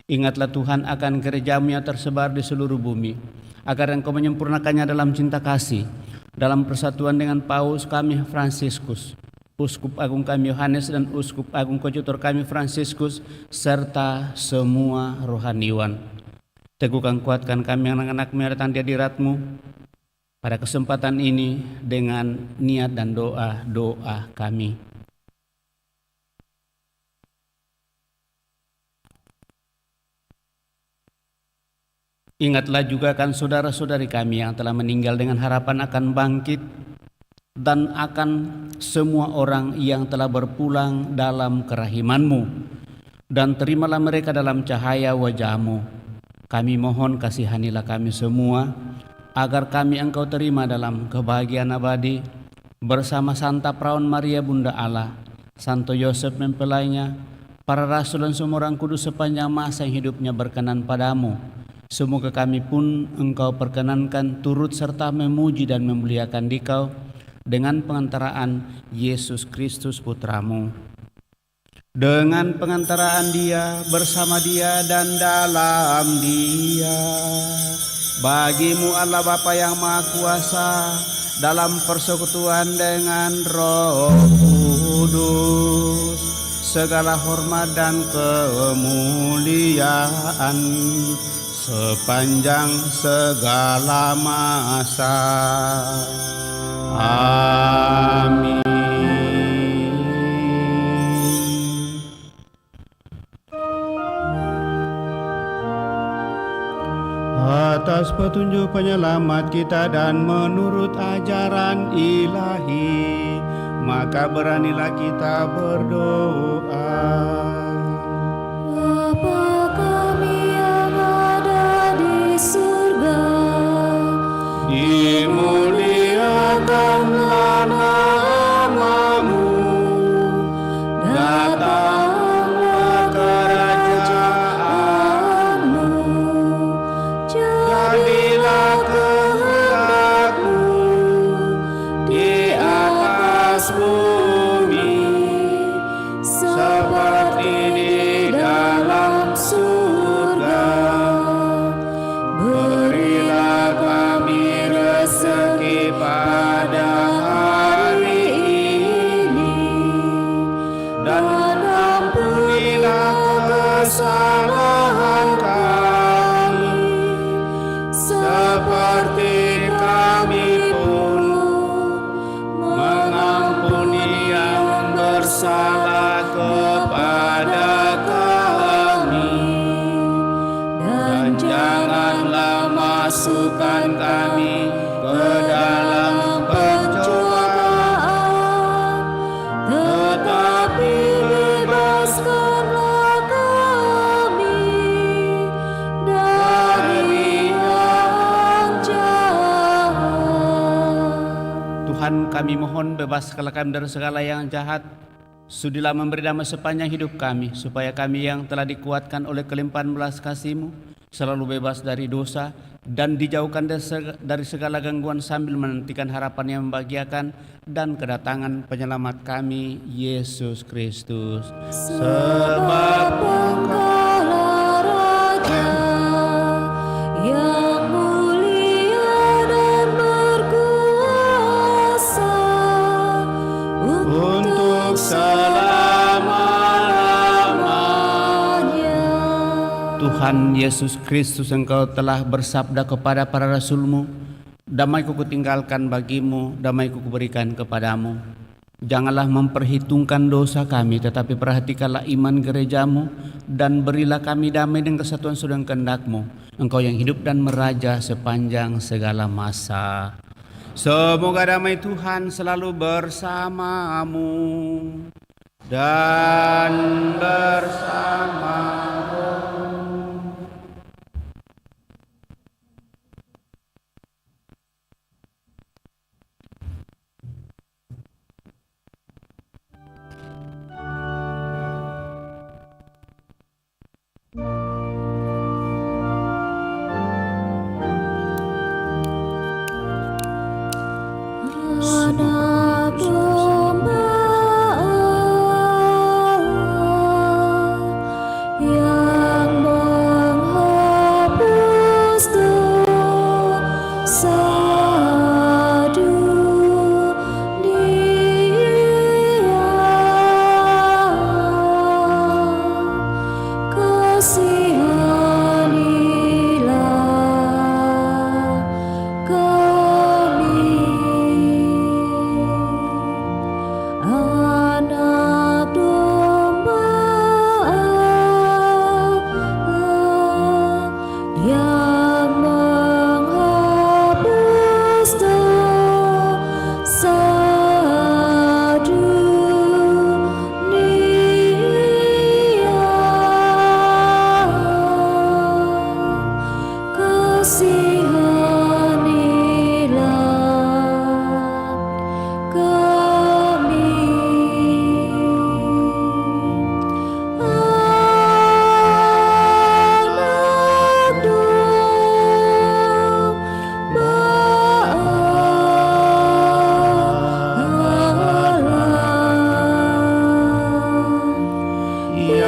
Ingatlah Tuhan akan gereja-Mu yang tersebar di seluruh bumi, agar Engkau menyempurnakannya dalam cinta kasih, dalam persatuan dengan Paus kami Fransiskus, Uskup Agung kami Yohanes, dan Uskup Agung Kojutor kami Fransiskus, serta semua rohaniwan. Teguhkan kuatkan kami anak-anak-Mu yang datang di hadirat-Mu pada kesempatan ini dengan niat dan doa-doa kami. Ingatlah juga kan saudara-saudari kami yang telah meninggal dengan harapan akan bangkit, dan akan semua orang yang telah berpulang dalam kerahiman-Mu, dan terimalah mereka dalam cahaya wajah-Mu. Kami mohon kasihanilah kami semua, agar kami Engkau terima dalam kebahagiaan abadi bersama Santa Perawan Maria Bunda Allah, Santo Yosef mempelainya, para rasul dan semua orang kudus sepanjang masa yang hidupnya berkenan padamu. Semoga kami pun Engkau perkenankan turut serta memuji dan memuliakan Dikau dengan pengantaraan Yesus Kristus Putramu. Dengan pengantaraan Dia, bersama Dia, dan dalam Dia, bagi-Mu Allah Bapa yang Maha Kuasa, dalam persekutuan dengan Roh Kudus, segala hormat dan kemuliaan sepanjang segala masa. Amin. Atas petunjuk penyelamat kita dan menurut ajaran ilahi, maka beranilah kita berdoa. Bapa kami yang ada di surga, Dimuliakanlah nama-Mu, datanglah kerajaan-Mu, jadilah kehendak-Mu di atas bumi seperti di dalam surga. Berilah kami rezeki pada hari ini, dan ampunilah kesalahan kami, seperti kami pun mengampuni yang bersalah kepada kami. Dan janganlah masukkan kami ke dalam pencobaan, tetapi bebaskanlah kami dari yang jahat. Tuhan, kami mohon bebaskanlah kami dari segala yang jahat. Sudilah memberi damai sepanjang hidup kami, supaya kami yang telah dikuatkan oleh kelimpahan belas kasih-Mu selalu bebas dari dosa dan dijauhkan dari segala gangguan, sambil menantikan harapan yang membahagiakan dan kedatangan penyelamat kami, Yesus Kristus. sebab Engkaulah Raja yang mulia dan berkuasa Tuhan Yesus Kristus, Engkau telah bersabda kepada para rasul-Mu, damai-Ku kutinggalkan bagimu, damai-Ku kuberikan kepadamu. Janganlah memperhitungkan dosa kami, tetapi perhatikanlah iman gereja-Mu, dan berilah kami damai dan kesatuan sedang kehendak-Mu. Engkau yang hidup dan meraja sepanjang segala masa. Semoga damai Tuhan selalu bersamamu dan bersama Anak domba Allah yang menghapus dosa dunia, kasihanilah kami. Anak domba Allah yang menghapus dosa dunia, kasihanilah kami. Anak domba Allah yang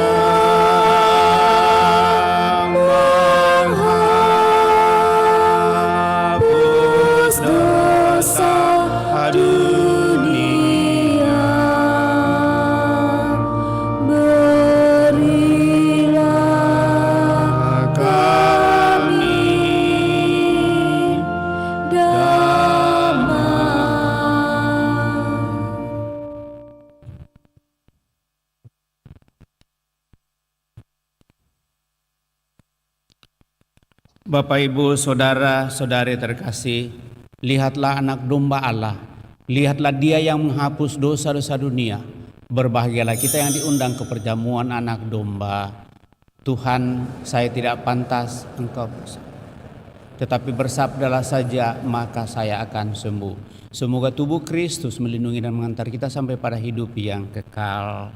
menghapus dosa dunia, berilah kami damai. Bapak, Ibu, Saudara-saudari terkasih, lihatlah anak domba Allah. Lihatlah Dia yang menghapus dosa-dosa dunia. Berbahagialah kita yang diundang ke perjamuan anak domba. Tuhan, saya tidak pantas, Engkau tetapi bersabdalah saja, maka saya akan sembuh. Semoga tubuh Kristus melindungi dan mengantar kita sampai pada hidup yang kekal.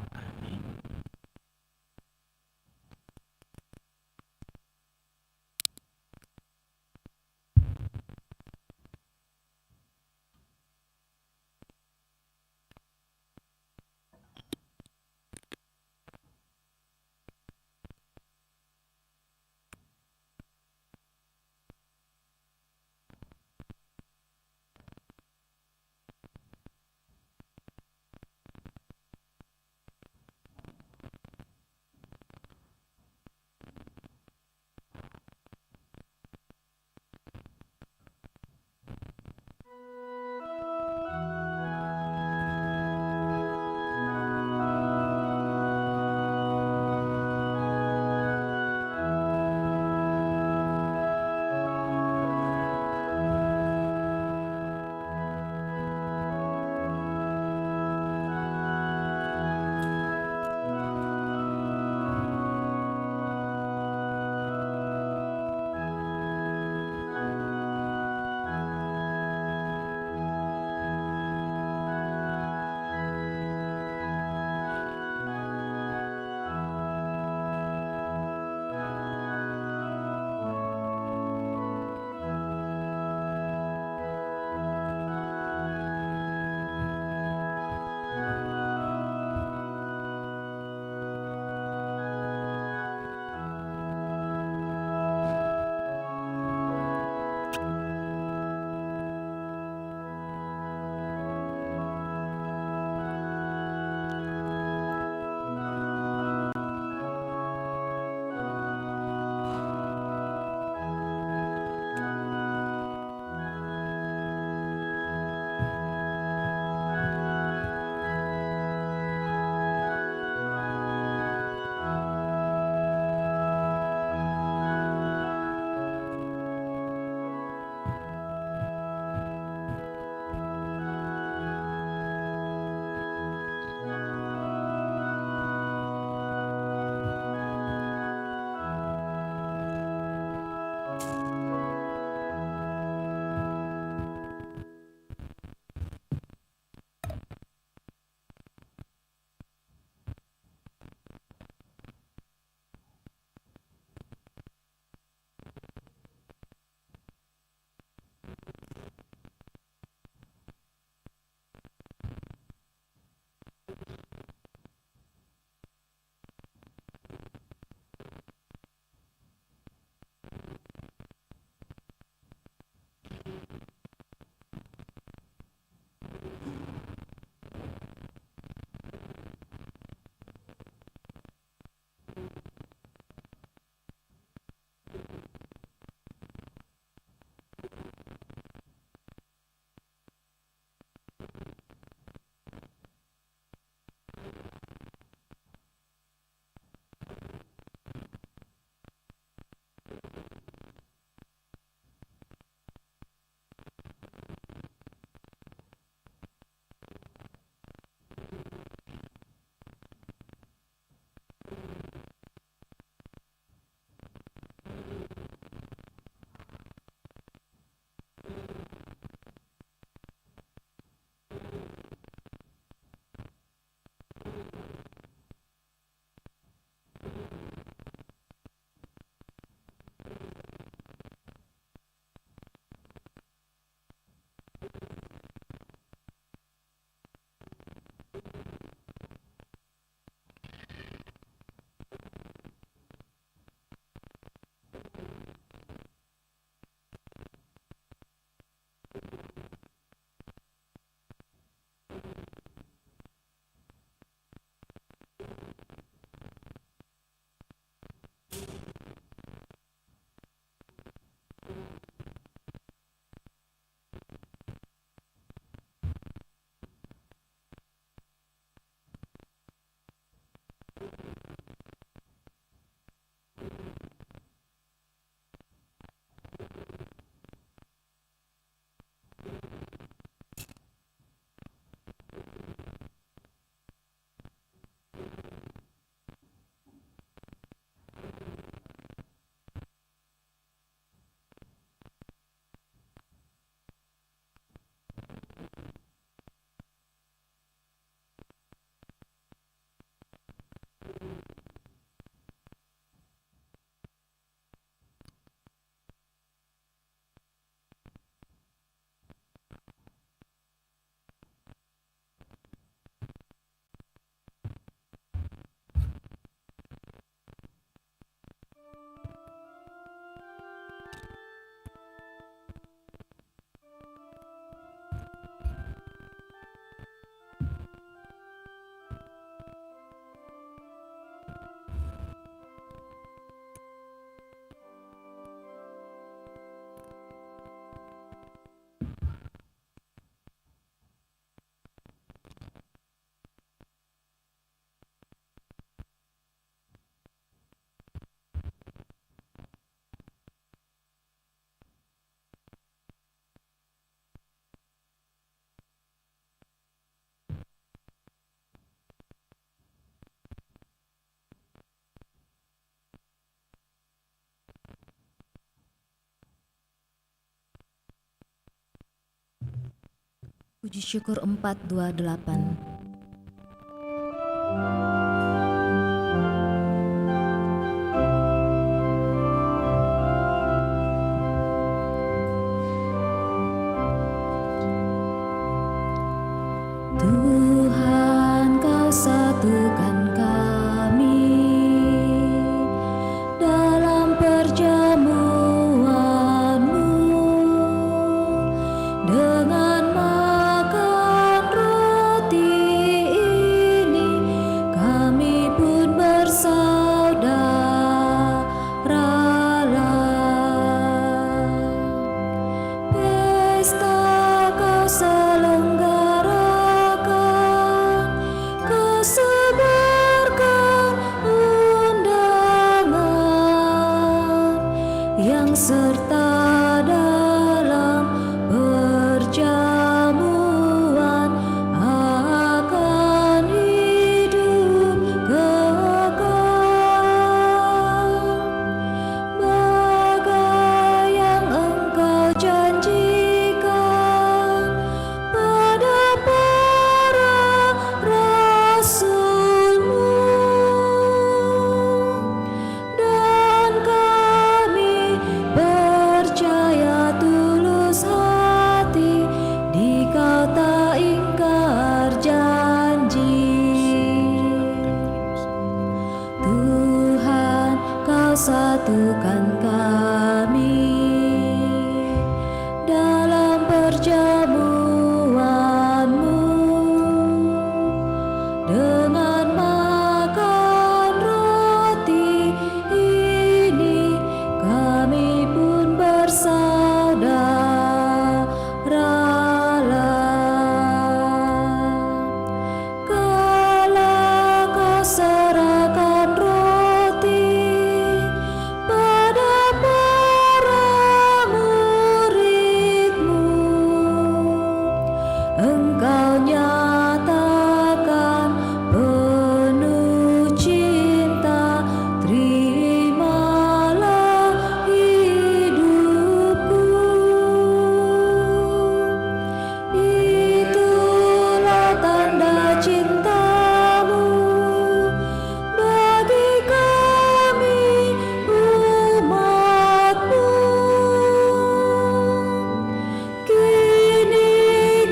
Puji syukur 428. Tuhan, Kau satukan kami dalam perjamuan-Mu dengan makan roti ini, kami pun bersaudaralah. Pesta Kau selenggarakan, sebarkan undangan yang serta dalam perjamuan akan hidup kekal. Bagai yang Engkau janjikan pada para rasul-Mu, dan kami percaya tulus hati di Kau tak ingkar janji. Tuhan, Kau satukan kami dalam perjamuan-Mu dengan makan roti ini, kami pun bersaudaralah. Kala Kau serahkan roti pada para murid-Mu, Engkau nyatakan penuh cinta, terimalah hidupku. Itulah tanda cinta-Mu bagi kami umat-Mu. Kini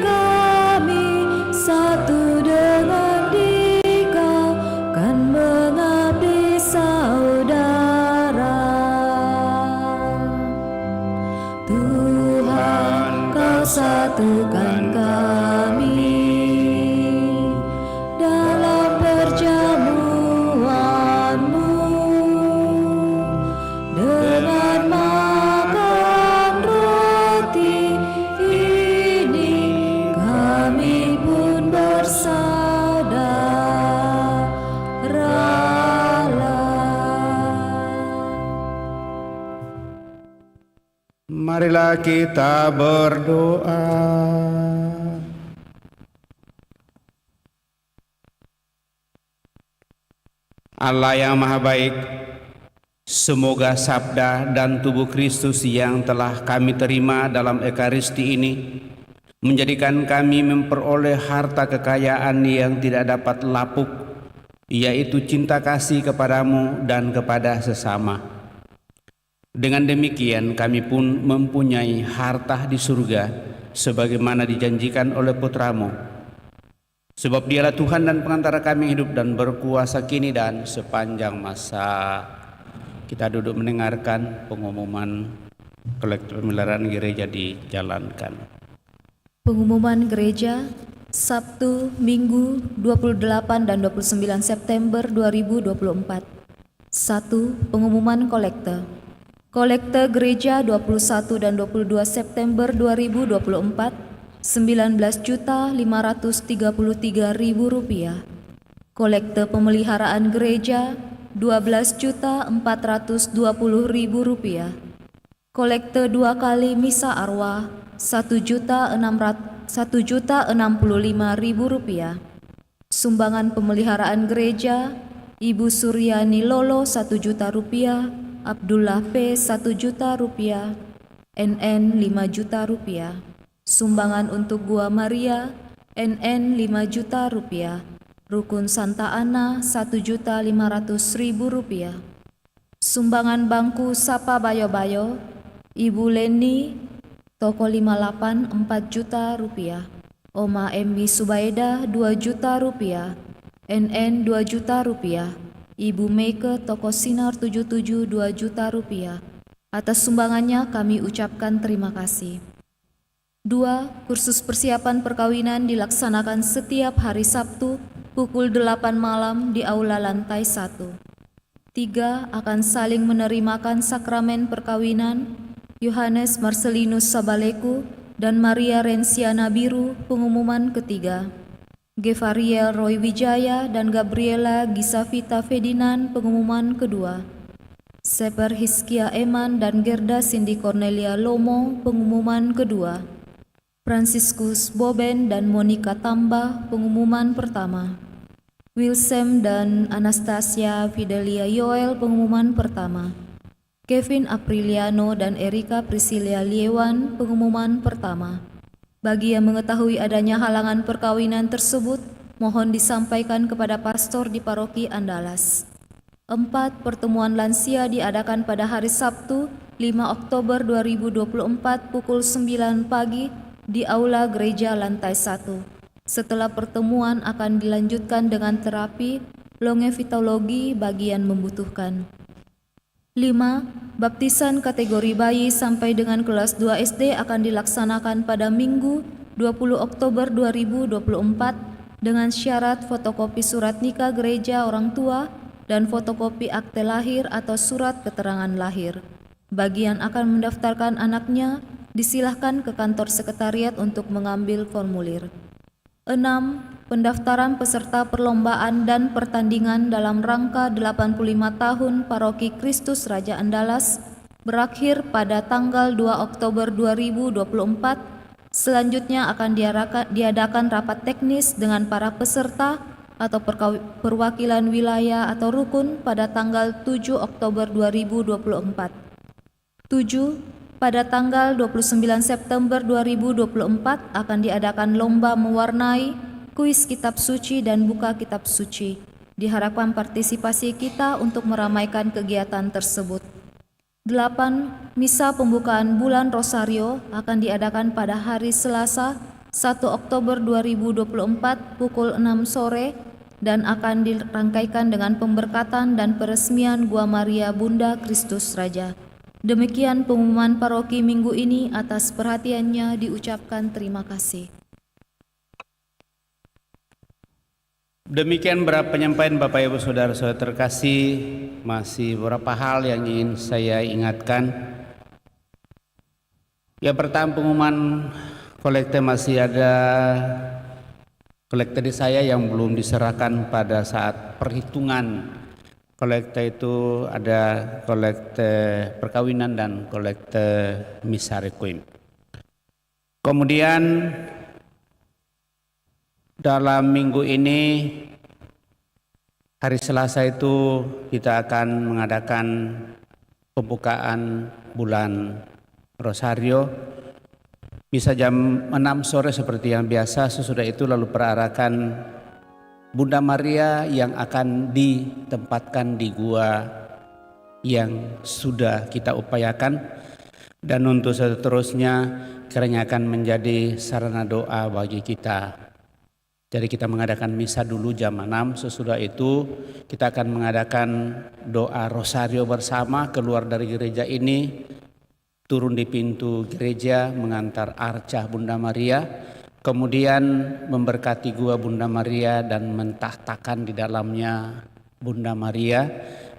kami satu dengan Dikau, kan mengabdi saudara. Tuhan, Kau satukan kami dalam perjamuan-Mu dengan makan roti ini, kami pun bersaudaralah. Marilah kita berdoa. Allah yang Maha Baik, semoga sabda dan tubuh Kristus yang telah kami terima dalam Ekaristi ini menjadikan kami memperoleh harta kekayaan yang tidak dapat lapuk, yaitu cinta kasih kepadamu dan kepada sesama. Dengan demikian kami pun mempunyai harta di surga sebagaimana dijanjikan oleh Putramu. Sebab Dialah Tuhan dan pengantara kami hidup dan berkuasa kini dan sepanjang masa. Kita duduk mendengarkan pengumuman kolektif pemeliharaan gereja dijalankan. Pengumuman gereja Sabtu, Minggu 28 dan 29 September 2024. 1. Pengumuman kolekte. Kolekte gereja 21 dan 22 September 2024 Rp19.533.000. Kolekte pemeliharaan gereja Rp12.420.000. Kolekte 2 kali misa arwah Rp1.065.000. Sumbangan pemeliharaan gereja Ibu Suryani Lolo Rp1.000.000, Abdullah P. Rp1.000.000, NN Rp5.000.000. Sumbangan untuk Gua Maria, NN 5 juta rupiah. Rukun Santa Ana 1.500.000 rupiah. Sumbangan bangku Sapa Bayo-Bayo, Ibu Leni, Toko 58 4 juta rupiah. Oma MB Subaida 2 juta rupiah. NN 2 juta rupiah. Ibu Meike Toko Sinar 77 2 juta rupiah. Atas sumbangannya kami ucapkan terima kasih. 2. Kursus persiapan perkawinan dilaksanakan setiap hari Sabtu pukul 8 malam di aula lantai 1. 3. Akan saling menerimakan sakramen perkawinan Yohanes Marcelinus Sabaleku dan Maria Rensiana Biru, pengumuman ketiga. Gevariel Roy Wijaya dan Gabriela Gisavita Ferdinand, pengumuman kedua. Seper Hiskia Eman dan Gerda Cindy Cornelia Lomo, pengumuman kedua. Franciscus Boben dan Monica Tambah, pengumuman pertama. Wilsem dan Anastasia Fidelia Yoel, pengumuman pertama. Kevin Apriliano dan Erika Priscilia Liewan, pengumuman pertama. Bagi yang mengetahui adanya halangan perkawinan tersebut, mohon disampaikan kepada pastor di paroki Andalas. 4. Pertemuan lansia diadakan pada hari Sabtu, 5 Oktober 2024 pukul 9 pagi di Aula Gereja lantai 1. Setelah pertemuan akan dilanjutkan dengan terapi longevitologi bagi yang membutuhkan. 5. Baptisan kategori bayi sampai dengan kelas 2 SD akan dilaksanakan pada Minggu 20 Oktober 2024 dengan syarat fotokopi surat nikah gereja orang tua dan fotokopi akte lahir atau surat keterangan lahir. Bagi yang akan mendaftarkan anaknya, disilahkan ke kantor sekretariat untuk mengambil formulir. 6. Pendaftaran peserta perlombaan dan pertandingan dalam rangka 85 tahun Paroki Kristus Raja Andalas berakhir pada tanggal 2 Oktober 2024. Selanjutnya akan diadakan rapat teknis dengan para peserta atau perwakilan wilayah atau rukun pada tanggal 7 Oktober 2024. 7. Pada tanggal 29 September 2024 akan diadakan lomba mewarnai, kuis kitab suci dan buka kitab suci. Diharapkan partisipasi kita untuk meramaikan kegiatan tersebut. 8. Misa pembukaan bulan Rosario akan diadakan pada hari Selasa 1 Oktober 2024 pukul 6 sore dan akan dirangkaikan dengan pemberkatan dan peresmian Gua Maria Bunda Kristus Raja. Demikian pengumuman paroki minggu ini. Atas perhatiannya diucapkan terima kasih. Demikian beberapa penyampaian Bapak Ibu Saudara-saudara terkasih. Masih beberapa hal yang ingin saya ingatkan. Yang pertama, pengumuman kolekte masih ada kolekte di saya yang belum diserahkan pada saat perhitungan. Kolekte itu ada kolekte perkawinan dan kolekte misa requiem. Kemudian dalam minggu ini hari Selasa itu kita akan mengadakan pembukaan bulan Rosario. Bisa jam 6 sore seperti yang biasa. Sesudah itu lalu perarakan Bunda Maria yang akan ditempatkan di gua yang sudah kita upayakan, dan untuk seterusnya kiranya akan menjadi sarana doa bagi kita. Jadi kita mengadakan misa dulu jam 6, sesudah itu kita akan mengadakan doa rosario bersama, keluar dari gereja ini, turun di pintu gereja mengantar arcah Bunda Maria, kemudian memberkati gua Bunda Maria dan mentahtakan di dalamnya Bunda Maria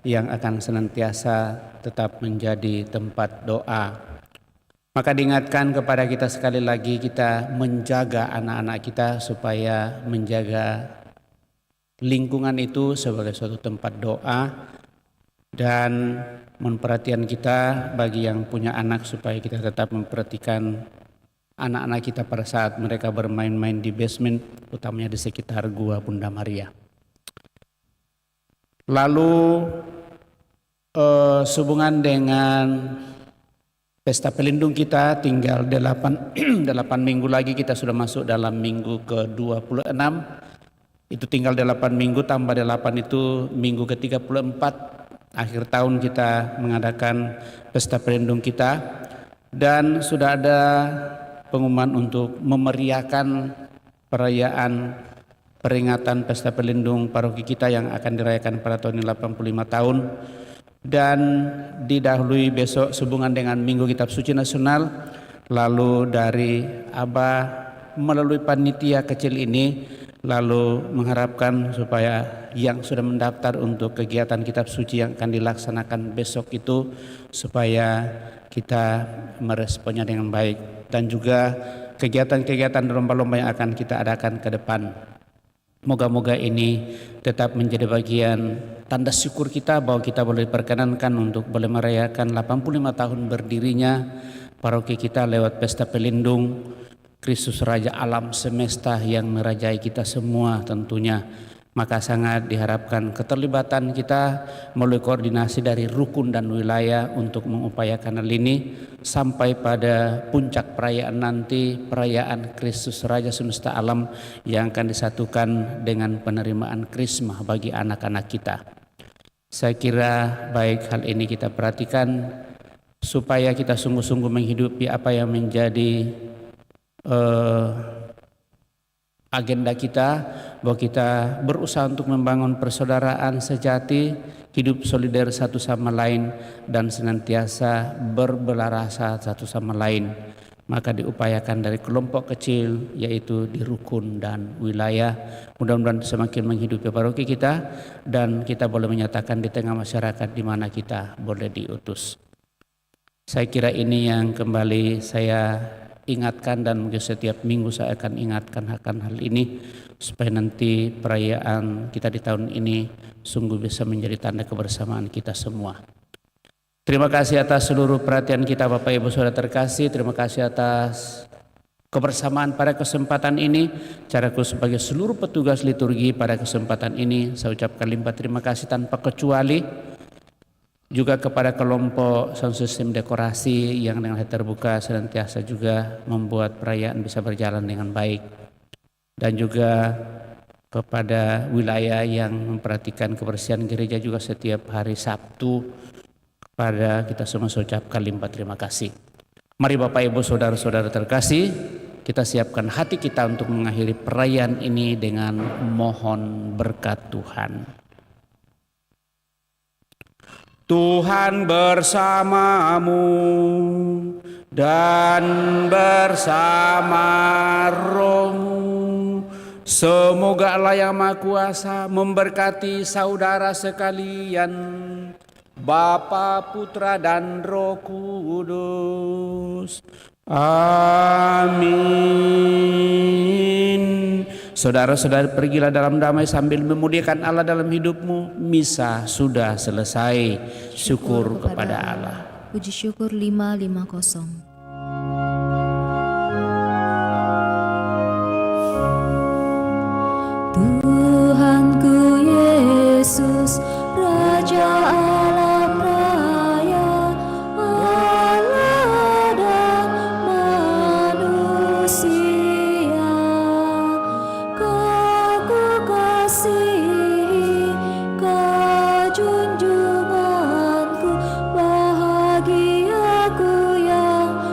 yang akan senantiasa tetap menjadi tempat doa. Maka diingatkan kepada kita sekali lagi, kita menjaga anak-anak kita supaya menjaga lingkungan itu sebagai suatu tempat doa, dan memperhatikan kita bagi yang punya anak supaya kita tetap memperhatikan anak-anak kita pada saat mereka bermain-main di basement, utamanya di sekitar gua Bunda Maria. Lalu sehubungan dengan Pesta pelindung kita tinggal 8 minggu lagi, kita sudah masuk dalam minggu ke-26. Itu tinggal 8 minggu, tambah 8 itu minggu ke-34. Akhir tahun kita mengadakan pesta pelindung kita. Dan sudah ada pengumuman untuk memeriahkan perayaan peringatan pesta pelindung paroki kita yang akan dirayakan pada tahun ini 85 tahun. Dan didahului besok sehubungan dengan Minggu Kitab Suci Nasional, lalu dari Abah melalui panitia kecil ini lalu mengharapkan supaya yang sudah mendaftar untuk kegiatan Kitab Suci yang akan dilaksanakan besok itu supaya kita meresponnya dengan baik, dan juga kegiatan-kegiatan lomba-lomba yang akan kita adakan ke depan. Moga-moga ini tetap menjadi bagian tanda syukur kita bahwa kita boleh diperkenankan untuk boleh merayakan 85 tahun berdirinya paroki kita lewat pesta pelindung Kristus Raja Alam Semesta yang merajai kita semua tentunya. Maka sangat diharapkan keterlibatan kita melalui koordinasi dari rukun dan wilayah untuk mengupayakan hal ini sampai pada puncak perayaan nanti, perayaan Kristus Raja Semesta Alam yang akan disatukan dengan penerimaan Krismah bagi anak-anak kita. Saya kira baik hal ini kita perhatikan supaya kita sungguh-sungguh menghidupi apa yang menjadi agenda kita, bahwa kita berusaha untuk membangun persaudaraan sejati, hidup solidar satu sama lain, dan senantiasa berbelah rasa satu sama lain. Maka diupayakan dari kelompok kecil, yaitu di rukun dan wilayah. Mudah-mudahan semakin menghidupi paroki kita, dan kita boleh menyatakan di tengah masyarakat di mana kita boleh diutus. Saya kira ini yang kembali saya ingatkan, dan mungkin setiap minggu saya akan ingatkan akan hal ini supaya nanti perayaan kita di tahun ini sungguh bisa menjadi tanda kebersamaan kita semua. Terima kasih atas seluruh perhatian kita Bapak Ibu Saudara terkasih. Terima kasih atas kebersamaan pada kesempatan ini. Caraku sebagai seluruh petugas liturgi pada kesempatan ini saya ucapkan limpah terima kasih tanpa kecuali. Juga kepada kelompok sound system dekorasi yang dengan hati terbuka senantiasa juga membuat perayaan bisa berjalan dengan baik. Dan juga kepada wilayah yang memperhatikan kebersihan gereja juga setiap hari Sabtu. Kepada kita semua saya ucapkan limpah terima kasih. Mari Bapak Ibu Saudara-saudara terkasih, kita siapkan hati kita untuk mengakhiri perayaan ini dengan mohon berkat Tuhan. Tuhan bersamamu dan bersama rohmu. Semoga Allah yang Maha Kuasa memberkati saudara sekalian, Bapa, Putra, dan Roh Kudus. Amin. Saudara-saudara, pergilah dalam damai sambil memuliakan Allah dalam hidupmu. Misa sudah selesai. Syukur kepada Allah. Puji syukur 550. Tuhanku Yesus, Raja alam raya, Allah dan manusia, Kau ku kasihi, Kau junjunganku, bahagiaku yang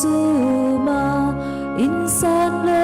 kusuma insan